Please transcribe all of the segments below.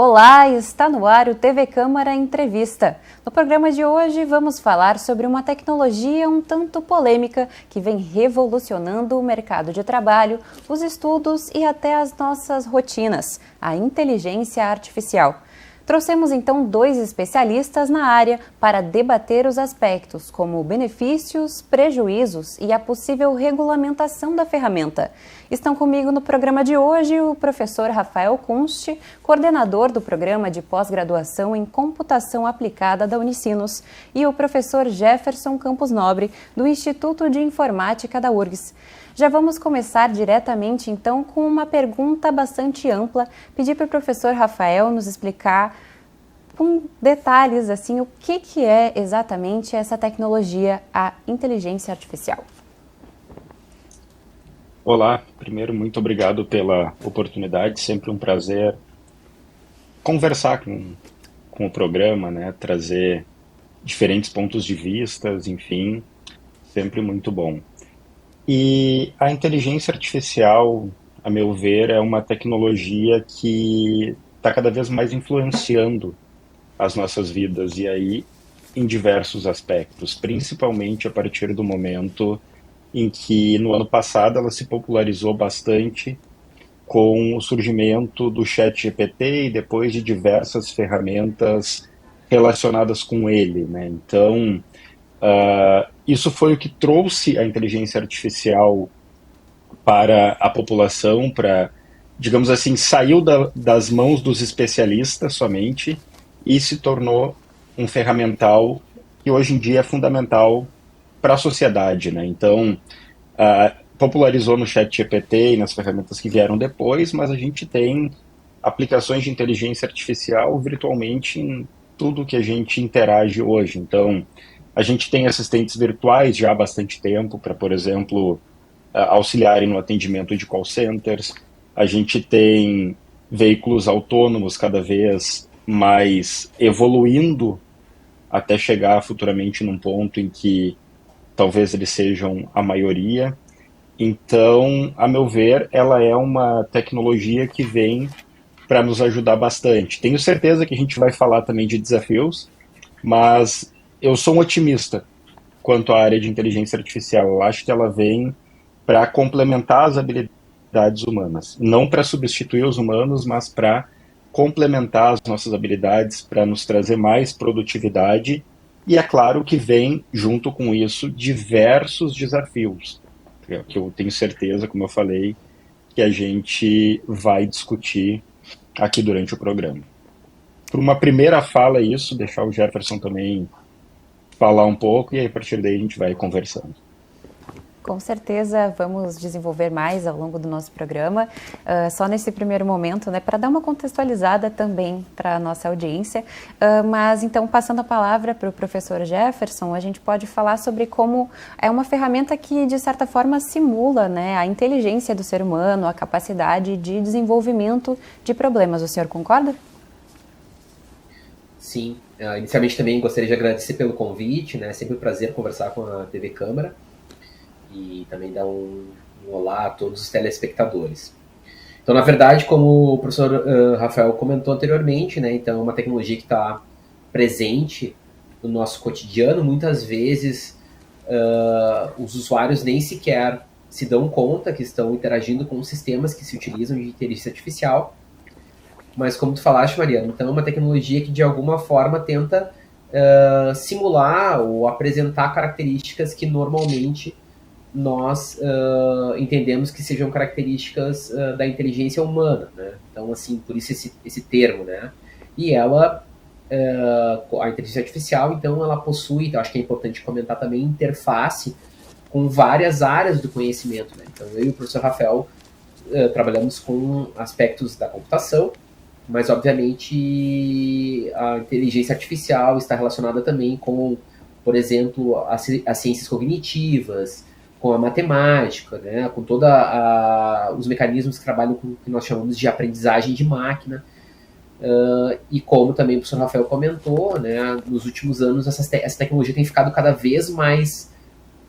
Olá, está no ar o TV Câmara Entrevista. No programa de hoje vamos falar sobre uma tecnologia um tanto polêmica que vem revolucionando o mercado de trabalho, os estudos e até as nossas rotinas, a inteligência artificial. Trouxemos então 2 especialistas na área para debater os aspectos como benefícios, prejuízos e a possível regulamentação da ferramenta. Estão comigo no programa de hoje o professor Rafael Kunst, coordenador do programa de pós-graduação em computação aplicada da Unicinos, e o professor Jefferson Campos Nobre, do Instituto de Informática da URGS. Já vamos começar diretamente, então, com uma pergunta bastante ampla. Pedir para o professor Rafael nos explicar com detalhes assim, o que é exatamente essa tecnologia, a inteligência artificial. Olá, primeiro, muito obrigado pela oportunidade. Sempre um prazer conversar com o programa, né? Trazer diferentes pontos de vista, enfim, sempre muito bom. E a inteligência artificial, a meu ver, é uma tecnologia que está cada vez mais influenciando as nossas vidas, e aí em diversos aspectos, principalmente a partir do momento em que, no ano passado, ela se popularizou bastante com o surgimento do ChatGPT e depois de diversas ferramentas relacionadas com ele, né? Então, isso foi o que trouxe a inteligência artificial para a população, para, digamos assim, saiu das mãos dos especialistas somente e se tornou um ferramental que hoje em dia é fundamental para a sociedade, né? Então, popularizou no ChatGPT e nas ferramentas que vieram depois, mas a gente tem aplicações de inteligência artificial virtualmente em tudo que a gente interage hoje. Então, a gente tem assistentes virtuais já há bastante tempo para, por exemplo, auxiliarem no atendimento de call centers. A gente tem veículos autônomos cada vez mais evoluindo até chegar futuramente num ponto em que talvez eles sejam a maioria. Então, a meu ver, ela é uma tecnologia que vem para nos ajudar bastante. Tenho certeza que a gente vai falar também de desafios, mas eu sou um otimista quanto à área de inteligência artificial. Eu acho que ela vem para complementar as habilidades humanas. Não para substituir os humanos, mas para complementar as nossas habilidades, para nos trazer mais produtividade. E é claro que vem, junto com isso, diversos desafios, que eu tenho certeza, como eu falei, que a gente vai discutir aqui durante o programa. Por uma primeira fala, isso, deixar o Jefferson também falar um pouco, e aí a partir daí a gente vai conversando. Com certeza vamos desenvolver mais ao longo do nosso programa, só nesse primeiro momento, né, para dar uma contextualizada também para a nossa audiência, mas então passando a palavra para o professor Jefferson, a gente pode falar sobre como é uma ferramenta que de certa forma simula, né, a inteligência do ser humano, a capacidade de desenvolvimento de problemas. O senhor concorda? Sim, inicialmente também gostaria de agradecer pelo convite, né, sempre um prazer conversar com a TV Câmara. E também dar um olá a todos os telespectadores. Então, na verdade, como o professor Rafael comentou anteriormente, né, então é uma tecnologia que está presente no nosso cotidiano. Muitas vezes os usuários nem sequer se dão conta que estão interagindo com sistemas que se utilizam de inteligência artificial. Mas como tu falaste, Mariana, então é uma tecnologia que de alguma forma tenta simular ou apresentar características que normalmente nós entendemos que sejam características da inteligência humana, né? Então, assim, por isso esse termo, né? E ela, a inteligência artificial, então, ela possui, então, acho que é importante comentar também, interface com várias áreas do conhecimento, né? Então, eu e o professor Rafael trabalhamos com aspectos da computação, mas, obviamente, a inteligência artificial está relacionada também com, por exemplo, as ciências cognitivas, com a matemática, né, com todos os mecanismos que trabalham com o que nós chamamos de aprendizagem de máquina, e como também o professor Rafael comentou, né, nos últimos anos essa tecnologia tem ficado cada vez mais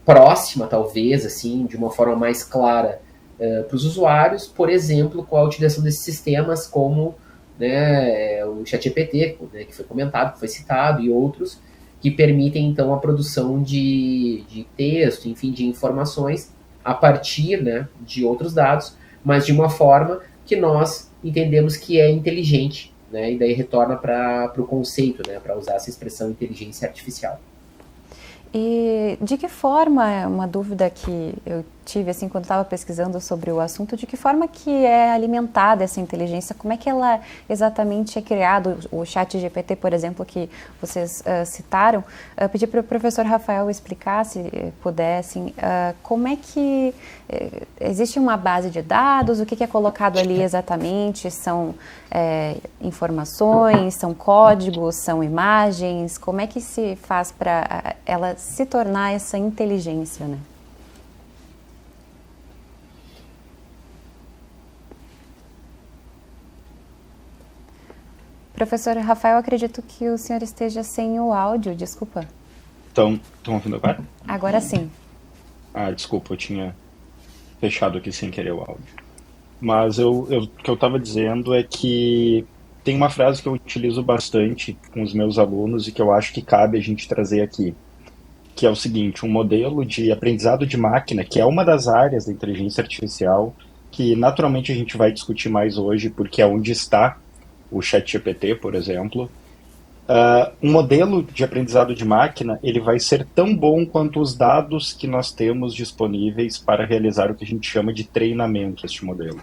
próxima, talvez, assim, de uma forma mais clara para os usuários, por exemplo, com a utilização desses sistemas como né, o ChatGPT, né, que foi comentado, que foi citado, e outros que permitem, então, a produção de texto, enfim, de informações a partir, né, de outros dados, mas de uma forma que nós entendemos que é inteligente, né, e daí retorna para o conceito, né, para usar essa expressão inteligência artificial. E de que forma, é uma dúvida que eu tive assim quando estava pesquisando sobre o assunto, de que forma que é alimentada essa inteligência? Como é que ela exatamente é criada? O ChatGPT, por exemplo, que vocês citaram, pedi para o professor Rafael explicar, se pudessem, como é que existe uma base de dados, o que é colocado ali exatamente? São informações, são códigos, são imagens? Como é que se faz para ela se tornar essa inteligência, né? Professor Rafael, acredito que o senhor esteja sem o áudio, desculpa. Estão ouvindo agora? Agora sim. Desculpa, eu tinha fechado aqui sem querer o áudio. Mas o que eu estava dizendo é que tem uma frase que eu utilizo bastante com os meus alunos e que eu acho que cabe a gente trazer aqui, que é o seguinte: um modelo de aprendizado de máquina, que é uma das áreas da inteligência artificial, que naturalmente a gente vai discutir mais hoje, porque é onde está o ChatGPT, por exemplo. Um modelo de aprendizado de máquina, ele vai ser tão bom quanto os dados que nós temos disponíveis para realizar o que a gente chama de treinamento deste modelo.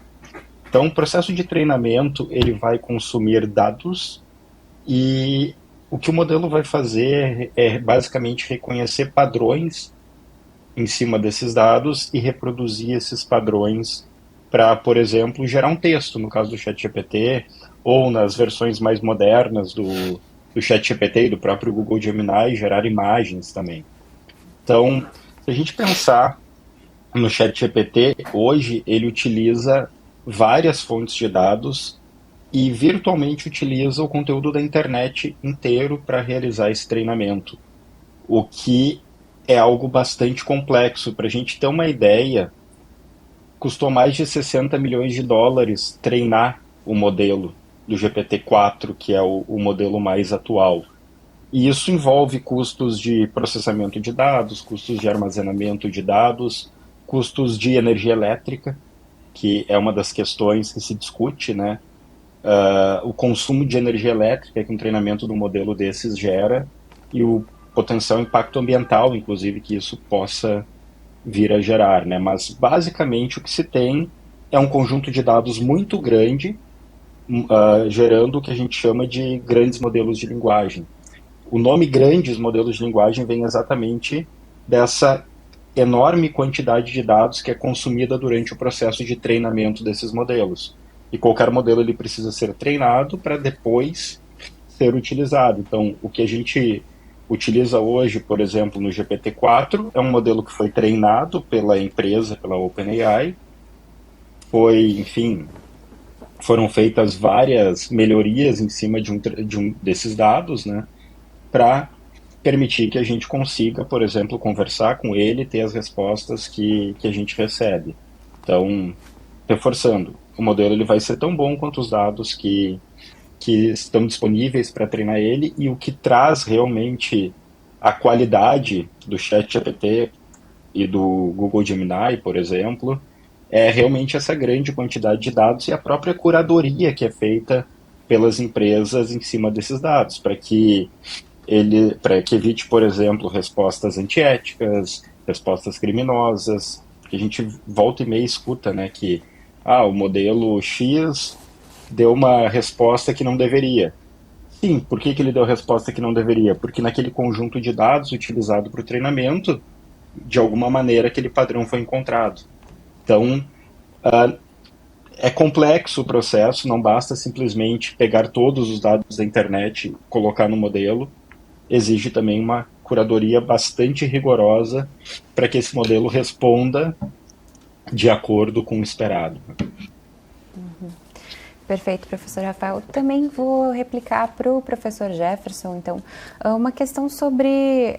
Então, o processo de treinamento, ele vai consumir dados e o que o modelo vai fazer é basicamente reconhecer padrões em cima desses dados e reproduzir esses padrões para, por exemplo, gerar um texto, no caso do ChatGPT, ou nas versões mais modernas do ChatGPT e do próprio Google Gemini, gerar imagens também. Então, se a gente pensar no ChatGPT, hoje ele utiliza várias fontes de dados e virtualmente utiliza o conteúdo da internet inteiro para realizar esse treinamento, o que é algo bastante complexo. Para a gente ter uma ideia, custou mais de 60 milhões de dólares treinar o modelo do GPT-4, que é o modelo mais atual. E isso envolve custos de processamento de dados, custos de armazenamento de dados, custos de energia elétrica, que é uma das questões que se discute, né? O consumo de energia elétrica que um treinamento de um modelo desses gera e o potencial impacto ambiental, inclusive, que isso possa vir a gerar, né? Mas basicamente o que se tem é um conjunto de dados muito grande, gerando o que a gente chama de grandes modelos de linguagem. O nome grandes modelos de linguagem vem exatamente dessa enorme quantidade de dados que é consumida durante o processo de treinamento desses modelos. E qualquer modelo ele precisa ser treinado para depois ser utilizado. Então, o que a gente utiliza hoje, por exemplo, no GPT-4, é um modelo que foi treinado pela empresa, pela OpenAI. Foram feitas várias melhorias em cima de um desses dados, né, para permitir que a gente consiga, por exemplo, conversar com ele e ter as respostas que a gente recebe. Então, reforçando, o modelo ele vai ser tão bom quanto os dados que estão disponíveis para treinar ele, e o que traz realmente a qualidade do ChatGPT e do Google Gemini, por exemplo, é realmente essa grande quantidade de dados e a própria curadoria que é feita pelas empresas em cima desses dados, para que evite, por exemplo, respostas antiéticas, respostas criminosas, que a gente volta e meia escuta, né, que o modelo X deu uma resposta que não deveria. Sim, por que ele deu a resposta que não deveria? Porque naquele conjunto de dados utilizado para o treinamento, de alguma maneira aquele padrão foi encontrado. Então, é complexo o processo, não basta simplesmente pegar todos os dados da internet e colocar no modelo. Exige também uma curadoria bastante rigorosa para que esse modelo responda de acordo com o esperado. Perfeito, professor Rafael. Também vou replicar para o professor Jefferson, então, uma questão sobre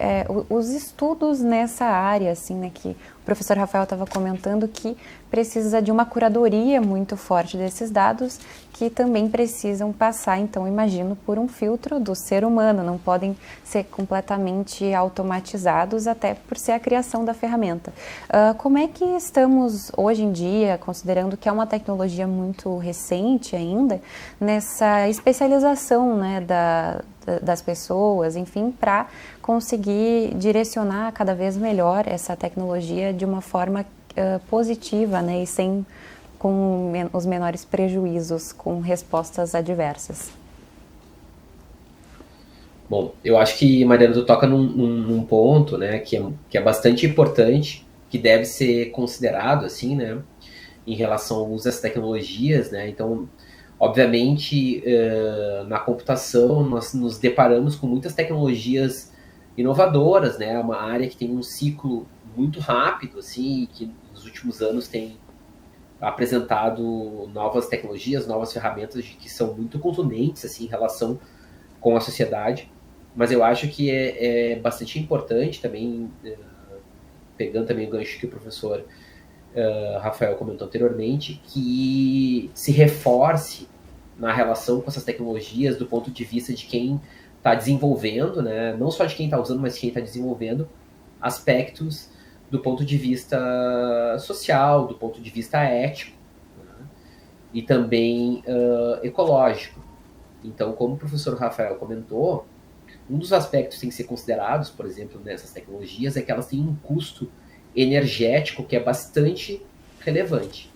os estudos nessa área, assim, né, que o professor Rafael estava comentando que precisa de uma curadoria muito forte desses dados, que também precisam passar, então, imagino, por um filtro do ser humano, não podem ser completamente automatizados, até por ser a criação da ferramenta. Como é que estamos hoje em dia, considerando que é uma tecnologia muito recente ainda, nessa especialização, né, das pessoas, enfim, para conseguir direcionar cada vez melhor essa tecnologia de uma forma positiva, né, e sem com os menores prejuízos, com respostas adversas? Bom, eu acho que, Mariana, tu toca num ponto, né, que é bastante importante, que deve ser considerado, assim, né, em relação ao uso dessas tecnologias, né. Então, obviamente, na computação, nós nos deparamos com muitas tecnologias inovadoras, né, uma área que tem um ciclo muito rápido, assim, que nos últimos anos tem apresentado novas tecnologias, novas ferramentas que são muito contundentes, assim, em relação com a sociedade. Mas eu acho que é bastante importante também, pegando também o gancho que o professor Rafael comentou anteriormente, que se reforce na relação com essas tecnologias do ponto de vista de quem está desenvolvendo, né? Não só de quem está usando, mas de quem está desenvolvendo, aspectos do ponto de vista social, do ponto de vista ético, né? E também ecológico. Então, como o professor Rafael comentou, um dos aspectos que tem que ser considerados, por exemplo, nessas tecnologias, é que elas têm um custo energético que é bastante relevante.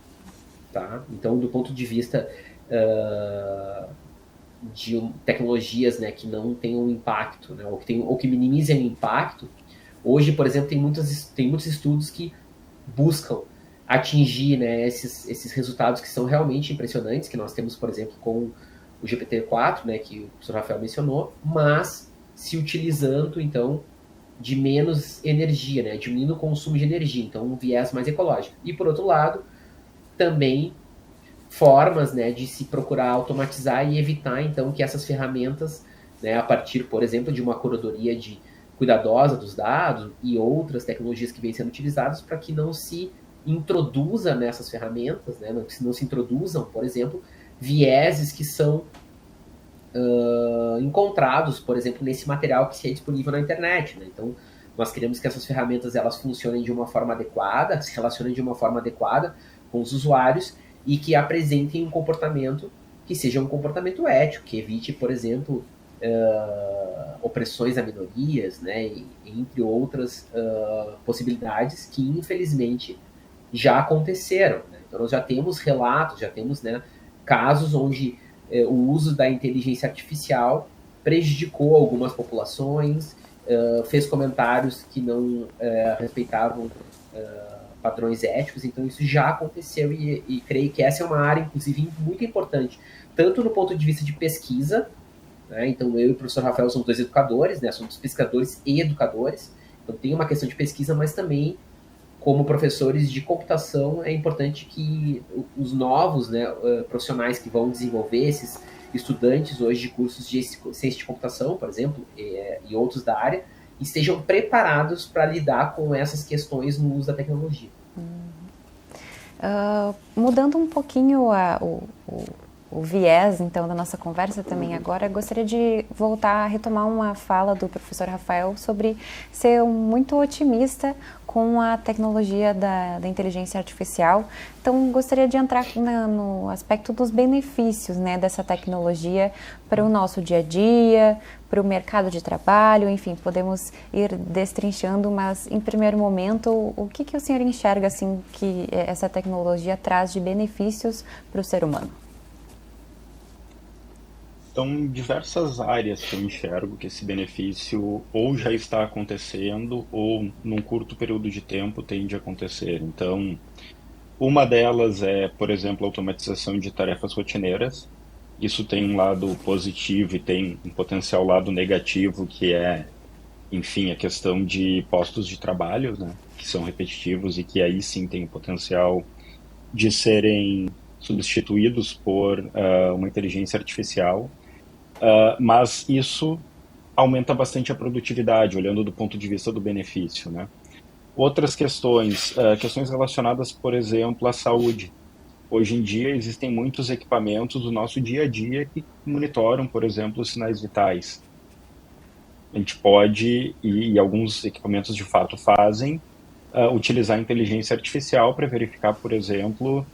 Tá? Então, do ponto de vista de tecnologias, né, que não tenham impacto, né, ou que minimizem o impacto, hoje, por exemplo, tem muitos estudos que buscam atingir, né, esses resultados que são realmente impressionantes, que nós temos, por exemplo, com o GPT-4, né, que o professor Rafael mencionou, mas se utilizando, então, de menos energia, né, diminuindo o consumo de energia, então um viés mais ecológico. E, por outro lado, também formas, né, de se procurar automatizar e evitar, então, que essas ferramentas, né, a partir, por exemplo, de uma curadoria cuidadosa dos dados e outras tecnologias que vêm sendo utilizadas, para que não se introduza nessas ferramentas, né, que não se introduzam, por exemplo, vieses que são encontrados, por exemplo, nesse material que é disponível na internet, né? Então, nós queremos que essas ferramentas elas funcionem de uma forma adequada, se relacionem de uma forma adequada com os usuários e que apresentem um comportamento que seja um comportamento ético, que evite, por exemplo, opressões a minorias, né? Entre outras possibilidades que, infelizmente, já aconteceram, né? Então, nós já temos relatos, já temos, né, casos onde o uso da inteligência artificial prejudicou algumas populações, fez comentários que não respeitavam padrões éticos, então isso já aconteceu e creio que essa é uma área, inclusive, muito importante, tanto no ponto de vista de pesquisa, né? Então eu e o professor Rafael somos dois educadores, né? Somos pesquisadores e educadores, então tem uma questão de pesquisa, mas também como professores de computação, é importante que os novos, né, profissionais que vão desenvolver, esses estudantes hoje de cursos de ciência de computação, por exemplo, e outros da área, estejam preparados para lidar com essas questões no uso da tecnologia. Mudando um pouquinho o viés, então, da nossa conversa também agora, gostaria de voltar a retomar uma fala do professor Rafael sobre ser muito otimista com a tecnologia da inteligência artificial. Então, gostaria de entrar no aspecto dos benefícios, né, dessa tecnologia para o nosso dia a dia, para o mercado de trabalho, enfim, podemos ir destrinchando, mas, em primeiro momento, o que o senhor enxerga, assim, que essa tecnologia traz de benefícios para o ser humano? Então, diversas áreas que eu enxergo que esse benefício ou já está acontecendo ou num curto período de tempo tende a acontecer. Então, uma delas é, por exemplo, a automatização de tarefas rotineiras. Isso tem um lado positivo e tem um potencial lado negativo, que é, enfim, a questão de postos de trabalho, né, que são repetitivos e que aí sim tem o potencial de serem substituídos por uma inteligência artificial. Mas isso aumenta bastante a produtividade, olhando do ponto de vista do benefício, né? Outras questões, questões relacionadas, por exemplo, à saúde. Hoje em dia existem muitos equipamentos do nosso dia a dia que monitoram, por exemplo, os sinais vitais. A gente pode, e alguns equipamentos de fato fazem, utilizar a inteligência artificial para verificar, por exemplo,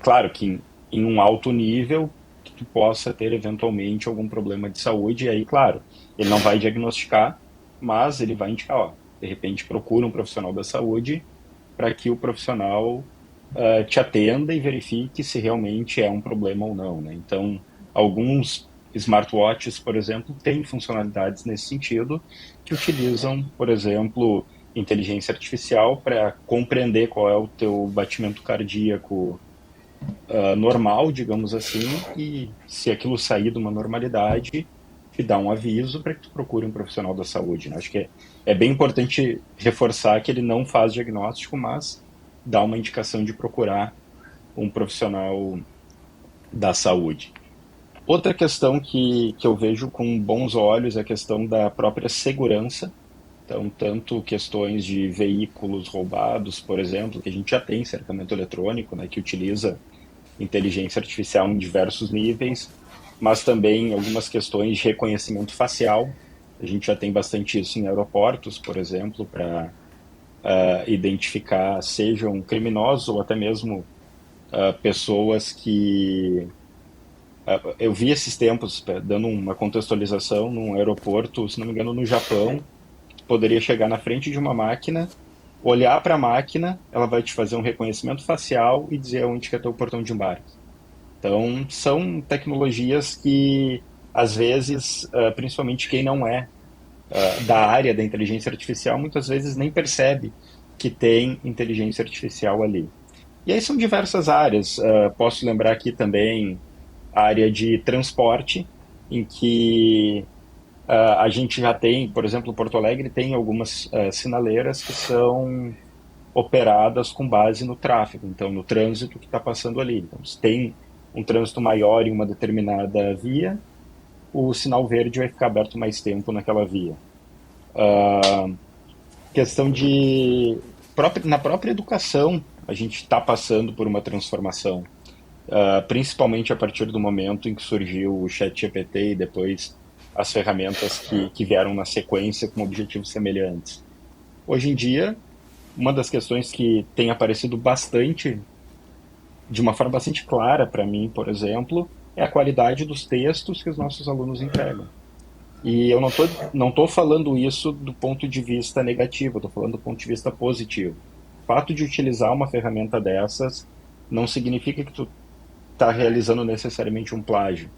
claro que em um alto nível, que tu possa ter eventualmente algum problema de saúde, e aí, claro, ele não vai diagnosticar, mas ele vai indicar, ó, de repente procura um profissional da saúde para que o profissional te atenda e verifique se realmente é um problema ou não, né? Então, alguns smartwatches, por exemplo, têm funcionalidades nesse sentido que utilizam, por exemplo, inteligência artificial para compreender qual é o teu batimento cardíaco normal, digamos assim, e se aquilo sair de uma normalidade, te dá um aviso para que tu procure um profissional da saúde, né? Acho que é bem importante reforçar que ele não faz diagnóstico, mas dá uma indicação de procurar um profissional da saúde. Outra questão que eu vejo com bons olhos é a questão da própria segurança. Então, tanto questões de veículos roubados, por exemplo, que a gente já tem cercamento eletrônico, né, que utiliza inteligência artificial em diversos níveis, mas também algumas questões de reconhecimento facial. A gente já tem bastante isso em aeroportos, por exemplo, para identificar sejam criminosos ou até mesmo pessoas que eu vi esses tempos, dando uma contextualização, num aeroporto, se não me engano, no Japão, tu poderia chegar na frente de uma máquina, olhar para a máquina, ela vai te fazer um reconhecimento facial e dizer onde que é teu portão de embarque. Então, são tecnologias que, às vezes, principalmente quem não é da área da inteligência artificial, muitas vezes nem percebe que tem inteligência artificial ali. E aí são diversas áreas. Posso lembrar aqui também a área de transporte, em que a gente já tem, por exemplo, Porto Alegre tem algumas sinaleiras que são operadas com base no tráfego, então no trânsito que está passando ali. Então, se tem um trânsito maior em uma determinada via, o sinal verde vai ficar aberto mais tempo naquela via. Questão de... Na própria educação, a gente está passando por uma transformação. Principalmente a partir do momento em que surgiu o ChatGPT e depois as ferramentas que vieram na sequência com objetivos semelhantes. Hoje em dia, uma das questões que tem aparecido bastante, de uma forma bastante clara para mim, por exemplo, é a qualidade dos textos que os nossos alunos entregam. E eu não tô falando isso do ponto de vista negativo, eu estou falando do ponto de vista positivo. O fato de utilizar uma ferramenta dessas não significa que tu está realizando necessariamente um plágio.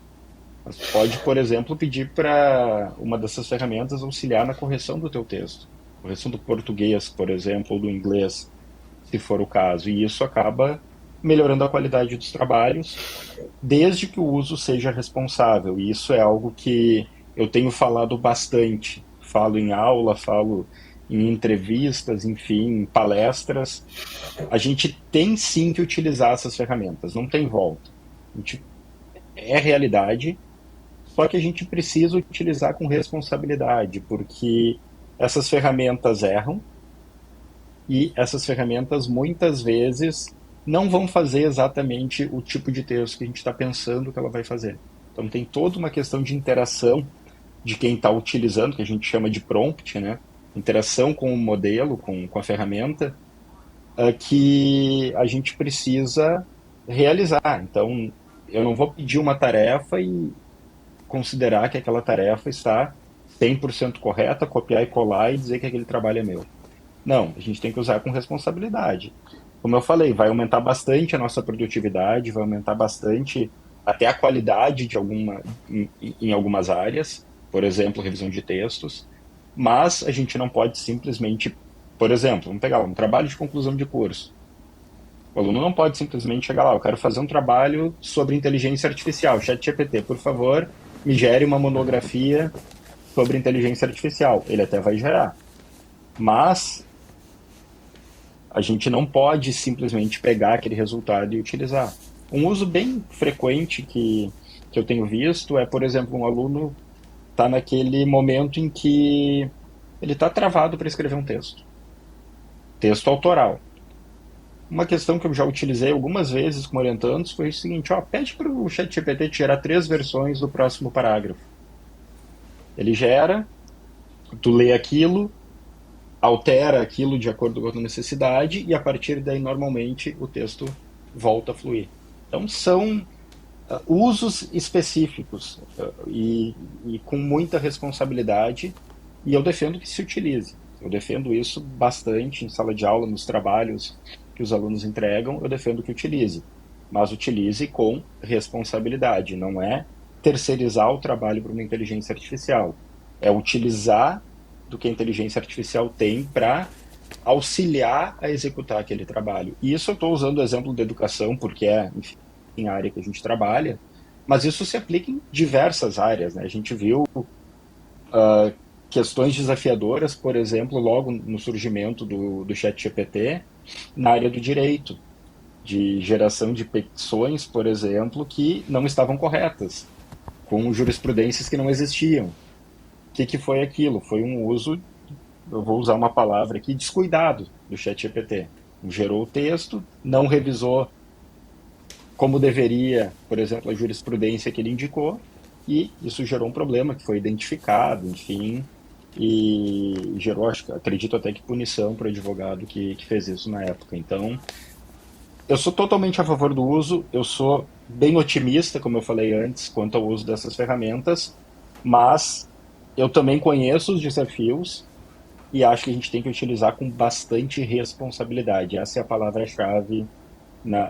Mas pode, por exemplo, pedir para uma dessas ferramentas auxiliar na correção do teu texto. Correção do português, por exemplo, ou do inglês, se for o caso. E isso acaba melhorando a qualidade dos trabalhos, desde que o uso seja responsável. E isso é algo que eu tenho falado bastante. Falo em aula, falo em entrevistas, enfim, em palestras. A gente tem sim que utilizar essas ferramentas, não tem volta. É realidade, só que a gente precisa utilizar com responsabilidade, porque essas ferramentas erram e essas ferramentas muitas vezes não vão fazer exatamente o tipo de texto que a gente está pensando que ela vai fazer. Então tem toda uma questão de interação de quem está utilizando, que a gente chama de prompt, né? Interação com o modelo, com a ferramenta, que a gente precisa realizar. Então, eu não vou pedir uma tarefa e considerar que aquela tarefa está 100% correta, copiar e colar e dizer que aquele trabalho é meu. Não, a gente tem que usar com responsabilidade. Como eu falei, vai aumentar bastante a nossa produtividade, vai aumentar bastante até a qualidade em algumas áreas, por exemplo, revisão de textos, mas a gente não pode simplesmente, por exemplo, vamos pegar um trabalho de conclusão de curso. O aluno não pode simplesmente chegar lá, eu quero fazer um trabalho sobre inteligência artificial, ChatGPT, por favor, me gere uma monografia sobre inteligência artificial. Ele até vai gerar. Mas a gente não pode simplesmente pegar aquele resultado e utilizar. Um uso bem frequente que eu tenho visto é, por exemplo, um aluno está naquele momento em que ele está travado para escrever um texto. texto autoral. Uma questão que eu já utilizei algumas vezes com orientandos foi o seguinte, pede para o ChatGPT te gerar 3 versões do próximo parágrafo. Ele gera, tu lê aquilo, altera aquilo de acordo com a tua necessidade e a partir daí normalmente o texto volta a fluir. Então são usos específicos e com muita responsabilidade, e eu defendo que se utilize. Eu defendo isso bastante em sala de aula, nos trabalhos que os alunos entregam, eu defendo que utilize. Mas utilize com responsabilidade, não é terceirizar o trabalho para uma inteligência artificial. É utilizar do que a inteligência artificial tem para auxiliar a executar aquele trabalho. E isso eu estou usando o exemplo da educação, porque enfim, a área que a gente trabalha, mas isso se aplica em diversas áreas, né? A gente viu questões desafiadoras, por exemplo, logo no surgimento do ChatGPT, na área do direito, de geração de petições, por exemplo, que não estavam corretas, com jurisprudências que não existiam. O que foi aquilo? Foi um uso, eu vou usar uma palavra aqui, descuidado do ChatGPT. Gerou o texto, não revisou como deveria, por exemplo, a jurisprudência que ele indicou, e isso gerou um problema que foi identificado, enfim, e gerou, acredito até que punição para o advogado que fez isso na época. Então, eu sou totalmente a favor do uso, eu sou bem otimista, como eu falei antes, quanto ao uso dessas ferramentas, mas eu também conheço os desafios e acho que a gente tem que utilizar com bastante responsabilidade. Essa é a palavra-chave,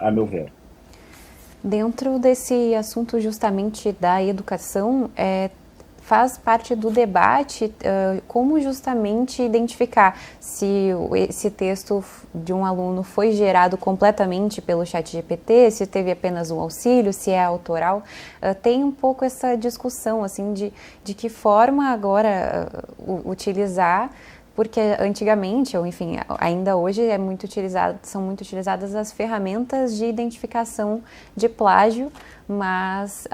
a meu ver. Dentro desse assunto justamente da educação, faz parte do debate como justamente identificar se esse texto de um aluno foi gerado completamente pelo ChatGPT, se teve apenas um auxílio, se é autoral. Tem um pouco essa discussão assim, de que forma agora utilizar, porque antigamente, ou enfim, ainda hoje são muito utilizadas as ferramentas de identificação de plágio, mas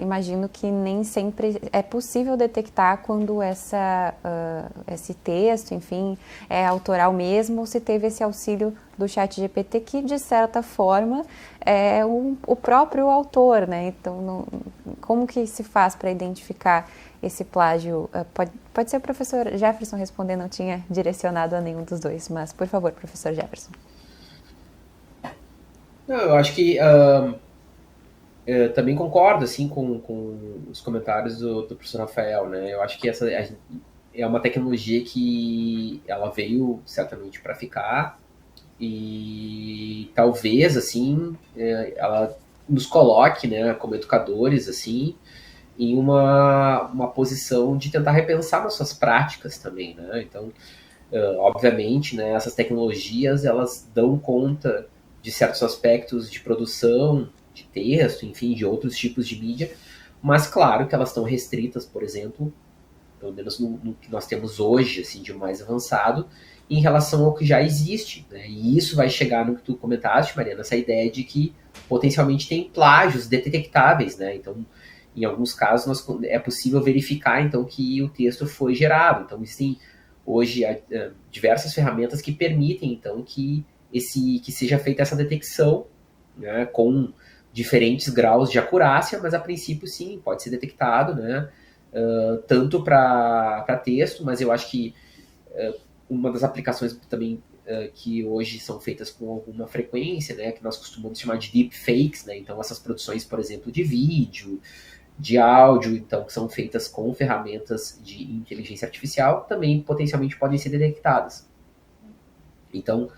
imagino que nem sempre é possível detectar quando esse texto, enfim, é autoral mesmo, ou se teve esse auxílio do ChatGPT, que de certa forma é o próprio autor, né? Então, como que se faz para identificar esse plágio? Pode ser o professor Jefferson responder, não tinha direcionado a nenhum dos dois, mas por favor, professor Jefferson. Eu acho que eu também concordo assim, com os comentários do professor Rafael, né? Eu acho que essa é uma tecnologia que ela veio certamente para ficar e talvez assim ela nos coloque, né, como educadores assim, em uma posição de tentar repensar nossas práticas também, né? Então, obviamente, né, essas tecnologias elas dão conta de certos aspectos de produção, de texto, enfim, de outros tipos de mídia, mas claro que elas estão restritas, por exemplo, pelo menos no que nós temos hoje, assim, de mais avançado, em relação ao que já existe, né? E isso vai chegar no que tu comentaste, Mariana, essa ideia de que potencialmente tem plágios detectáveis, né? Então, em alguns casos, é possível verificar, então, que o texto foi gerado. Então, existem hoje diversas ferramentas que permitem, então, que seja feita essa detecção, né, com diferentes graus de acurácia, mas a princípio, sim, pode ser detectado, né, tanto para texto, mas eu acho que uma das aplicações também que hoje são feitas com alguma frequência, né, que nós costumamos chamar de deepfakes, né, então essas produções, por exemplo, de vídeo, de áudio, então, que são feitas com ferramentas de inteligência artificial, também potencialmente podem ser detectadas. Então,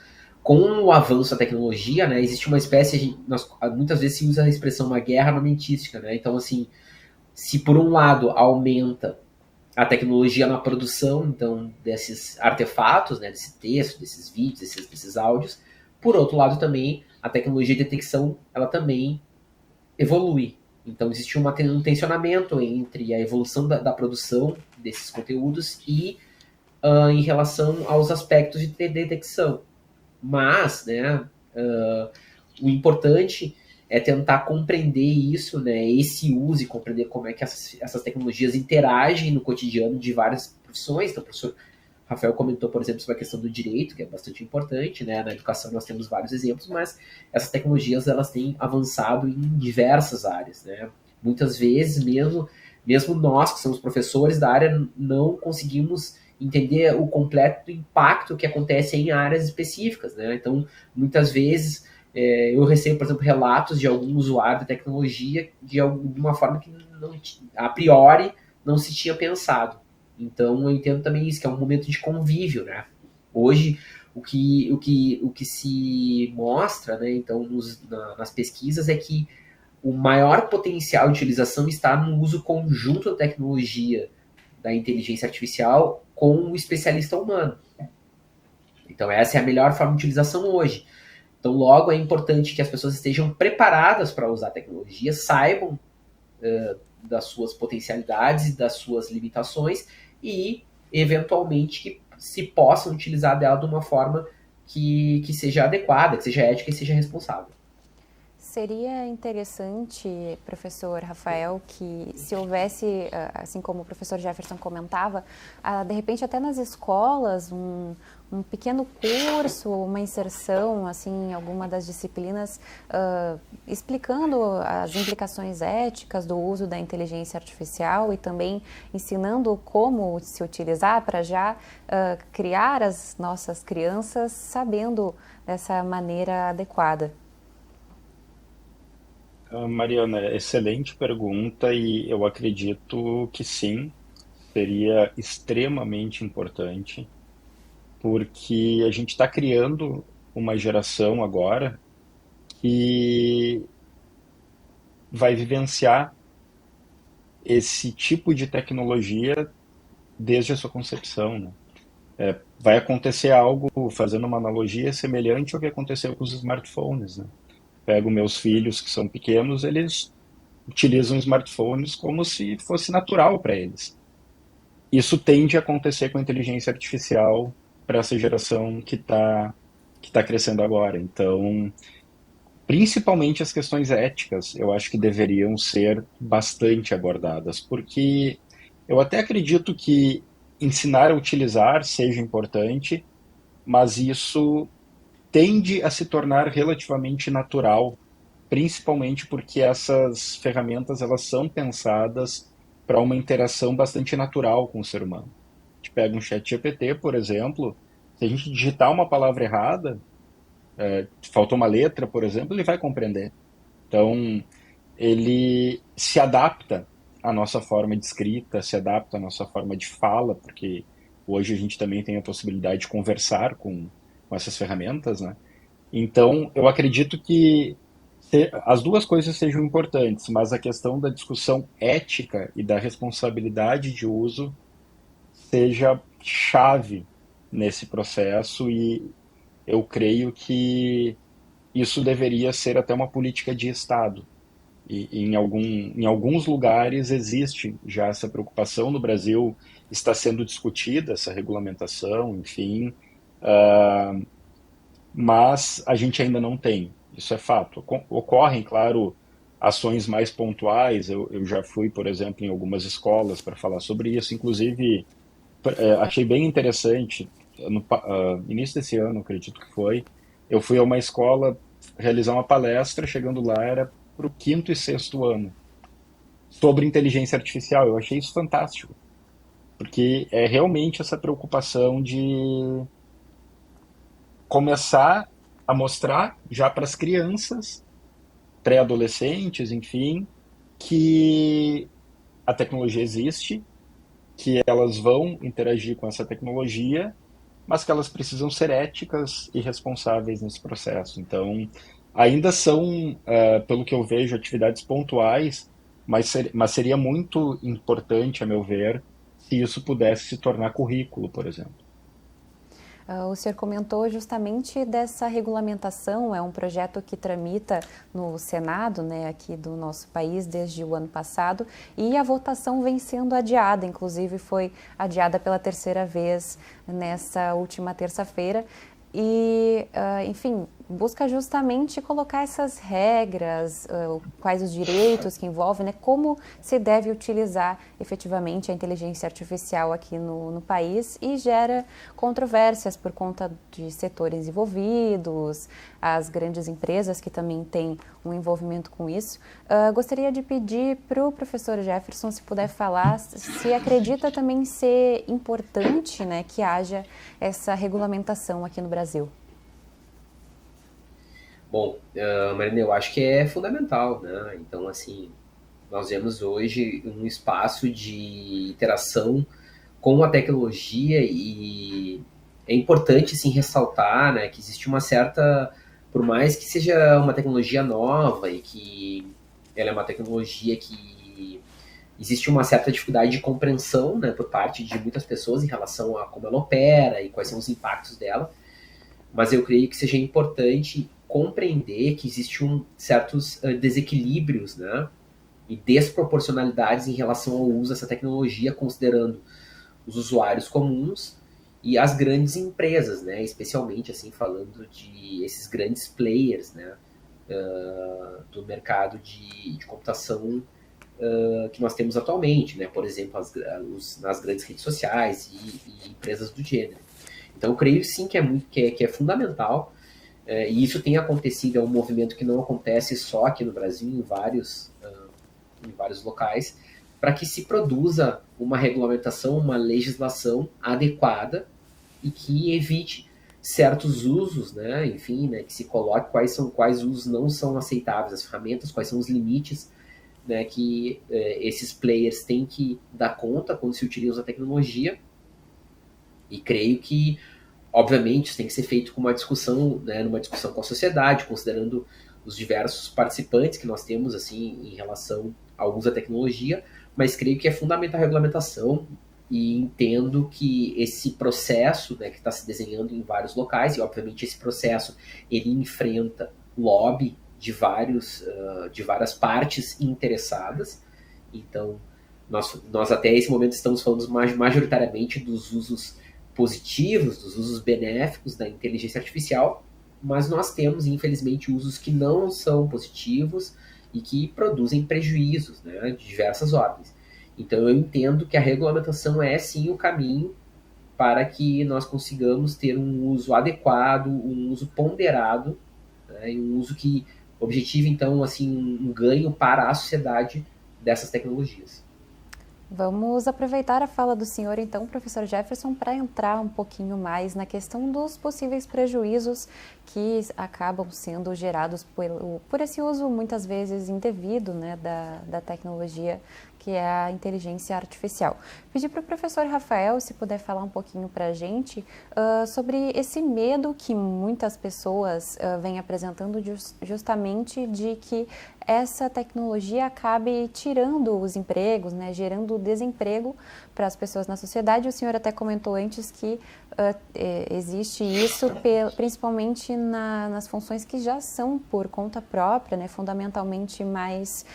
com o avanço da tecnologia, né, existe uma espécie, muitas vezes se usa a expressão uma guerra armamentística, né, então, assim, se por um lado aumenta a tecnologia na produção, então, desses artefatos, né, desse texto, desses vídeos, desses áudios, por outro lado também, a tecnologia de detecção, ela também evolui. Então, existe um tensionamento entre a evolução da produção desses conteúdos e em relação aos aspectos de detecção. Mas, né, o importante é tentar compreender isso, né, esse uso e compreender como é que essas tecnologias interagem no cotidiano de várias profissões. Então, o professor Rafael comentou, por exemplo, sobre a questão do direito, que é bastante importante, né? Na educação nós temos vários exemplos, mas essas tecnologias elas têm avançado em diversas áreas, né? Muitas vezes, mesmo nós que somos professores da área, não conseguimos entender o completo impacto que acontece em áreas específicas, né? Então, muitas vezes, eu recebo, por exemplo, relatos de algum usuário de tecnologia de uma forma que não, a priori não se tinha pensado. Então, eu entendo também isso, que é um momento de convívio, né? Hoje, o que se mostra, né, então, nas pesquisas é que o maior potencial de utilização está no uso conjunto da tecnologia da inteligência artificial com o especialista humano. Então, essa é a melhor forma de utilização hoje. Então, logo, é importante que as pessoas estejam preparadas para usar a tecnologia, saibam das suas potencialidades e das suas limitações e, eventualmente, que se possam utilizar dela de uma forma que seja adequada, que seja ética e seja responsável. Seria interessante, professor Rafael, que se houvesse, assim como o professor Jefferson comentava, de repente até nas escolas, um pequeno curso, uma inserção assim, em alguma das disciplinas, explicando as implicações éticas do uso da inteligência artificial e também ensinando como se utilizar para já criar as nossas crianças sabendo dessa maneira adequada. Mariana, excelente pergunta e eu acredito que sim, seria extremamente importante, porque a gente está criando uma geração agora que vai vivenciar esse tipo de tecnologia desde a sua concepção, né? Vai acontecer algo, fazendo uma analogia semelhante ao que aconteceu com os smartphones, né? Pego meus filhos que são pequenos, eles utilizam smartphones como se fosse natural para eles. Isso tende a acontecer com a inteligência artificial para essa geração que tá crescendo agora. Então, principalmente as questões éticas, eu acho que deveriam ser bastante abordadas, porque eu até acredito que ensinar a utilizar seja importante, mas isso tende a se tornar relativamente natural, principalmente porque essas ferramentas elas são pensadas para uma interação bastante natural com o ser humano. A gente pega um chat GPT, por exemplo, se a gente digitar uma palavra errada, faltou uma letra, por exemplo, ele vai compreender. Então, ele se adapta à nossa forma de escrita, se adapta à nossa forma de fala, porque hoje a gente também tem a possibilidade de conversar com essas ferramentas, né? Então, eu acredito que as duas coisas sejam importantes, mas a questão da discussão ética e da responsabilidade de uso seja chave nesse processo e eu creio que isso deveria ser até uma política de Estado. E em alguns lugares existe já essa preocupação. No Brasil está sendo discutida essa regulamentação, enfim, mas a gente ainda não tem. Isso é fato. Ocorrem, claro, ações mais pontuais. Eu já fui, por exemplo, em algumas escolas para falar sobre isso. Inclusive, achei bem interessante. No início desse ano, acredito que foi, eu fui a uma escola realizar uma palestra. Chegando lá, era para o quinto e sexto ano, sobre inteligência artificial. Eu achei isso fantástico, porque é realmente essa preocupação de começar a mostrar já para as crianças, pré-adolescentes, enfim, que a tecnologia existe, que elas vão interagir com essa tecnologia, mas que elas precisam ser éticas e responsáveis nesse processo. Então, ainda são, pelo que eu vejo, atividades pontuais, mas seria muito importante, a meu ver, se isso pudesse se tornar currículo, por exemplo. O senhor comentou justamente dessa regulamentação, é um projeto que tramita no Senado, né, aqui do nosso país desde o ano passado, e a votação vem sendo adiada, inclusive foi adiada pela terceira vez nessa última terça-feira. e, enfim, busca justamente colocar essas regras, quais os direitos que envolvem, né, como se deve utilizar efetivamente a inteligência artificial aqui no país, e gera controvérsias por conta de setores envolvidos, as grandes empresas que também têm um envolvimento com isso. Gostaria de pedir para o professor Jefferson, se puder falar, se acredita também ser importante, né, que haja essa regulamentação aqui no Brasil. Bom, Marina, eu acho que é fundamental, né? Então, assim, nós vemos hoje um espaço de interação com a tecnologia e é importante, sim, ressaltar, né, que existe uma certa, por mais que seja uma tecnologia nova e que ela é uma tecnologia que existe uma certa dificuldade de compreensão, né, por parte de muitas pessoas em relação a como ela opera e quais são os impactos dela, mas eu creio que seja importante compreender que existem certos desequilíbrios, né, e desproporcionalidades em relação ao uso dessa tecnologia, considerando os usuários comuns e as grandes empresas, né, especialmente assim falando de esses grandes players, né, do mercado de computação que nós temos atualmente, né, por exemplo, nas grandes redes sociais e empresas do gênero. Então, eu creio sim que é fundamental, e isso tem acontecido, é um movimento que não acontece só aqui no Brasil, em vários locais, para que se produza uma regulamentação, uma legislação adequada e que evite certos usos, né, enfim, né, que se coloque quais usos não são aceitáveis, as ferramentas, quais são os limites, né, que esses players têm que dar conta quando se utiliza a tecnologia. E creio que, obviamente, isso tem que ser feito com uma discussão, né, numa discussão com a sociedade, considerando os diversos participantes que nós temos assim em relação ao uso da tecnologia, mas creio que é fundamental a regulamentação e entendo que esse processo, né, que está se desenhando em vários locais, e obviamente esse processo ele enfrenta lobby de várias partes interessadas. Então, nós até esse momento estamos falando majoritariamente dos usos positivos, dos usos benéficos da inteligência artificial, mas nós temos, infelizmente, usos que não são positivos e que produzem prejuízos, né, de diversas ordens. Então, eu entendo que a regulamentação é, sim, o caminho para que nós consigamos ter um uso adequado, um uso ponderado, né, e um uso que objetive, então, assim, um ganho para a sociedade dessas tecnologias. Vamos aproveitar a fala do senhor, então, professor Jefferson, para entrar um pouquinho mais na questão dos possíveis prejuízos que acabam sendo gerados por esse uso, muitas vezes, indevido, né, da tecnologia, que é a inteligência artificial. Pedi para o professor Rafael, se puder falar um pouquinho para a gente sobre esse medo que muitas pessoas vêm apresentando justamente de que essa tecnologia acabe tirando os empregos, né, gerando desemprego para as pessoas na sociedade. O senhor até comentou antes que existe isso principalmente nas funções que já são por conta própria, né, fundamentalmente mais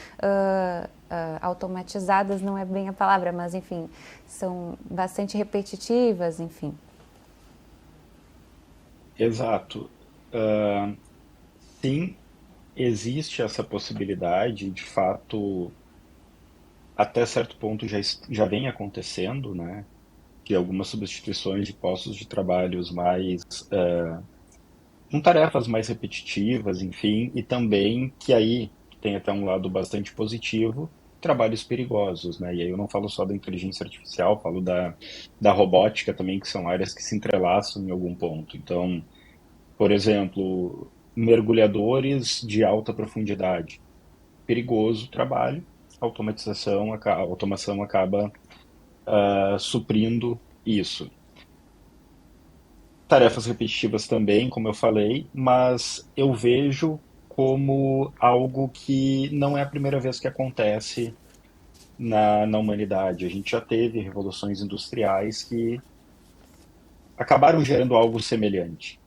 automatizadas, não é bem a palavra, mas enfim, são bastante repetitivas, enfim. Exato. Sim, existe essa possibilidade, de fato, até certo ponto já vem acontecendo, né? De algumas substituições de postos de trabalhos mais, com tarefas mais repetitivas, enfim, e também que aí tem até um lado bastante positivo, trabalhos perigosos, né? E aí eu não falo só da inteligência artificial, falo da robótica também, que são áreas que se entrelaçam em algum ponto. Então, por exemplo, mergulhadores de alta profundidade. Perigoso o trabalho, a automação acaba suprindo isso. Tarefas repetitivas também, como eu falei, mas eu vejo como algo que não é a primeira vez que acontece na humanidade. A gente já teve revoluções industriais que acabaram gerando algo semelhante.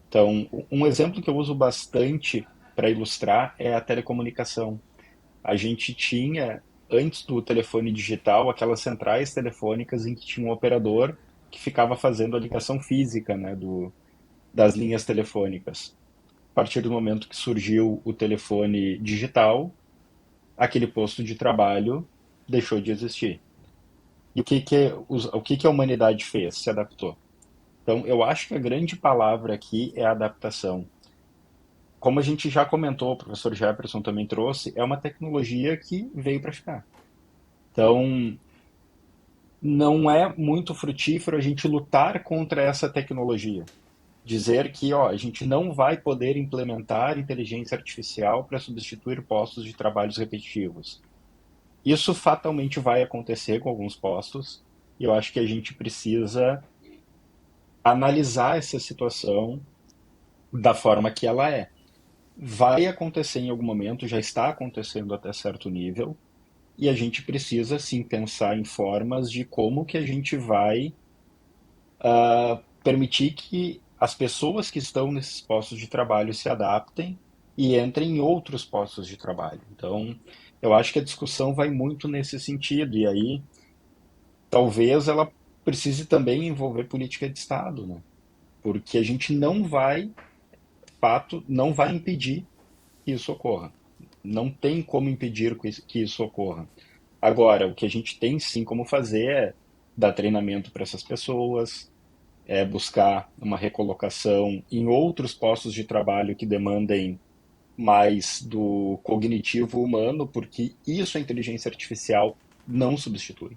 Então, um exemplo que eu uso bastante para ilustrar é a telecomunicação. A gente tinha, antes do telefone digital, aquelas centrais telefônicas em que tinha um operador que ficava fazendo a ligação física, né, das linhas telefônicas. A partir do momento que surgiu o telefone digital, aquele posto de trabalho deixou de existir. E o que a humanidade fez? Se adaptou. Então, eu acho que a grande palavra aqui é adaptação. Como a gente já comentou, o professor Jefferson também trouxe, é uma tecnologia que veio para ficar. Então, não é muito frutífero a gente lutar contra essa tecnologia. Dizer que a gente não vai poder implementar inteligência artificial para substituir postos de trabalhos repetitivos. Isso fatalmente vai acontecer com alguns postos, e eu acho que a gente precisa analisar essa situação da forma que ela é. Vai acontecer em algum momento, já está acontecendo até certo nível, e a gente precisa sim pensar em formas de como que a gente vai permitir que as pessoas que estão nesses postos de trabalho se adaptem e entrem em outros postos de trabalho. Então, eu acho que a discussão vai muito nesse sentido, e aí talvez ela precise também envolver política de Estado, né? Porque a gente não vai, de fato, não vai impedir que isso ocorra. Não tem como impedir que isso ocorra. Agora, o que a gente tem sim como fazer é dar treinamento para essas pessoas, é buscar uma recolocação em outros postos de trabalho que demandem mais do cognitivo humano, porque isso a inteligência artificial não substitui.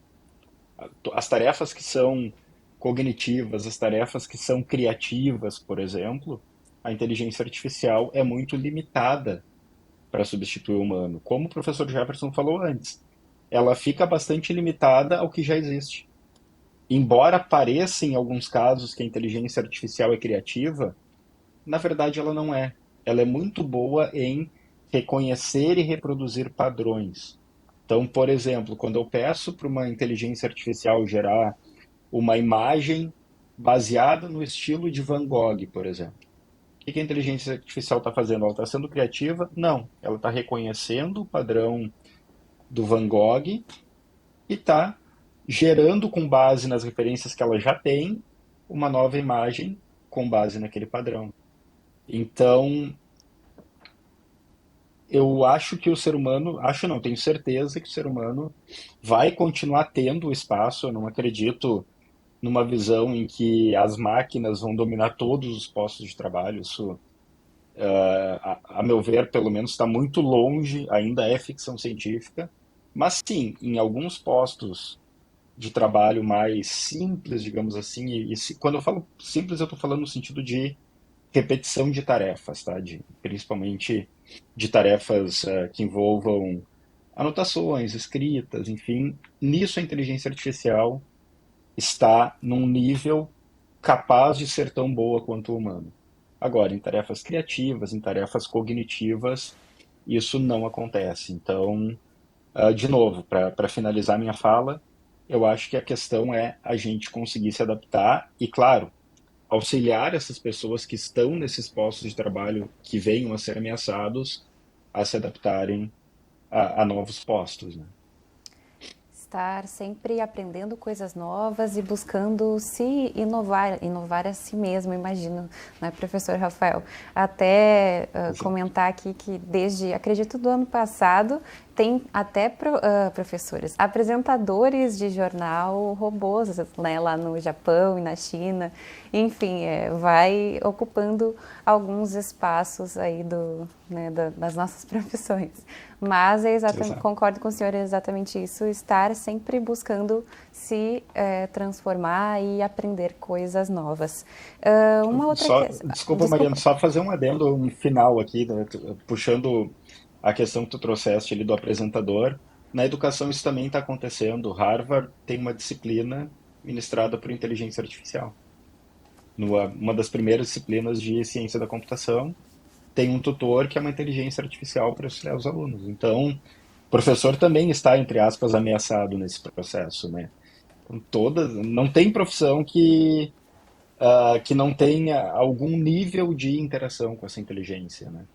As tarefas que são cognitivas, as tarefas que são criativas, por exemplo, a inteligência artificial é muito limitada para substituir o humano. Como o professor Jefferson falou antes, ela fica bastante limitada ao que já existe. Embora pareça em alguns casos que a inteligência artificial é criativa, na verdade ela não é. Ela é muito boa em reconhecer e reproduzir padrões. Então, por exemplo, quando eu peço para uma inteligência artificial gerar uma imagem baseada no estilo de Van Gogh, por exemplo, o que a inteligência artificial está fazendo? Ela está sendo criativa? Não. Ela está reconhecendo o padrão do Van Gogh e está gerando, com base nas referências que ela já tem, uma nova imagem com base naquele padrão. Então, eu acho que o ser humano, acho não, tenho certeza que o ser humano vai continuar tendo o espaço. Eu não acredito numa visão em que as máquinas vão dominar todos os postos de trabalho. Isso, a meu ver, pelo menos está muito longe, ainda é ficção científica. Mas sim, em alguns postos de trabalho mais simples, digamos assim, quando eu falo simples, eu estou falando no sentido de repetição de tarefas, tá? Principalmente de tarefas que envolvam anotações, escritas, enfim. Nisso a inteligência artificial está num nível capaz de ser tão boa quanto o humano. Agora, em tarefas criativas, em tarefas cognitivas, isso não acontece. Então, de novo, para finalizar minha fala, eu acho que a questão é a gente conseguir se adaptar e, claro, auxiliar essas pessoas que estão nesses postos de trabalho que venham a ser ameaçados a se adaptarem a novos postos, né? Estar sempre aprendendo coisas novas e buscando se inovar a si mesmo, imagino, né, professor Rafael? Até comentar aqui que desde, acredito, do ano passado, tem até professores, apresentadores de jornal robôs, né, lá no Japão e na China, enfim, vai ocupando alguns espaços aí das nossas profissões. Mas concordo com o senhor, é exatamente isso, estar sempre buscando se transformar e aprender coisas novas. Uma outra questão. Desculpa, Mariana, só fazer um adendo, um final aqui, né, puxando a questão que tu trouxeste ali do apresentador. Na educação isso também está acontecendo. Harvard tem uma disciplina ministrada por inteligência artificial. Uma das primeiras disciplinas de ciência da computação tem um tutor que é uma inteligência artificial para auxiliar os alunos. Então, o professor também está, entre aspas, ameaçado nesse processo, né? Então, não tem profissão que não tenha algum nível de interação com essa inteligência, né?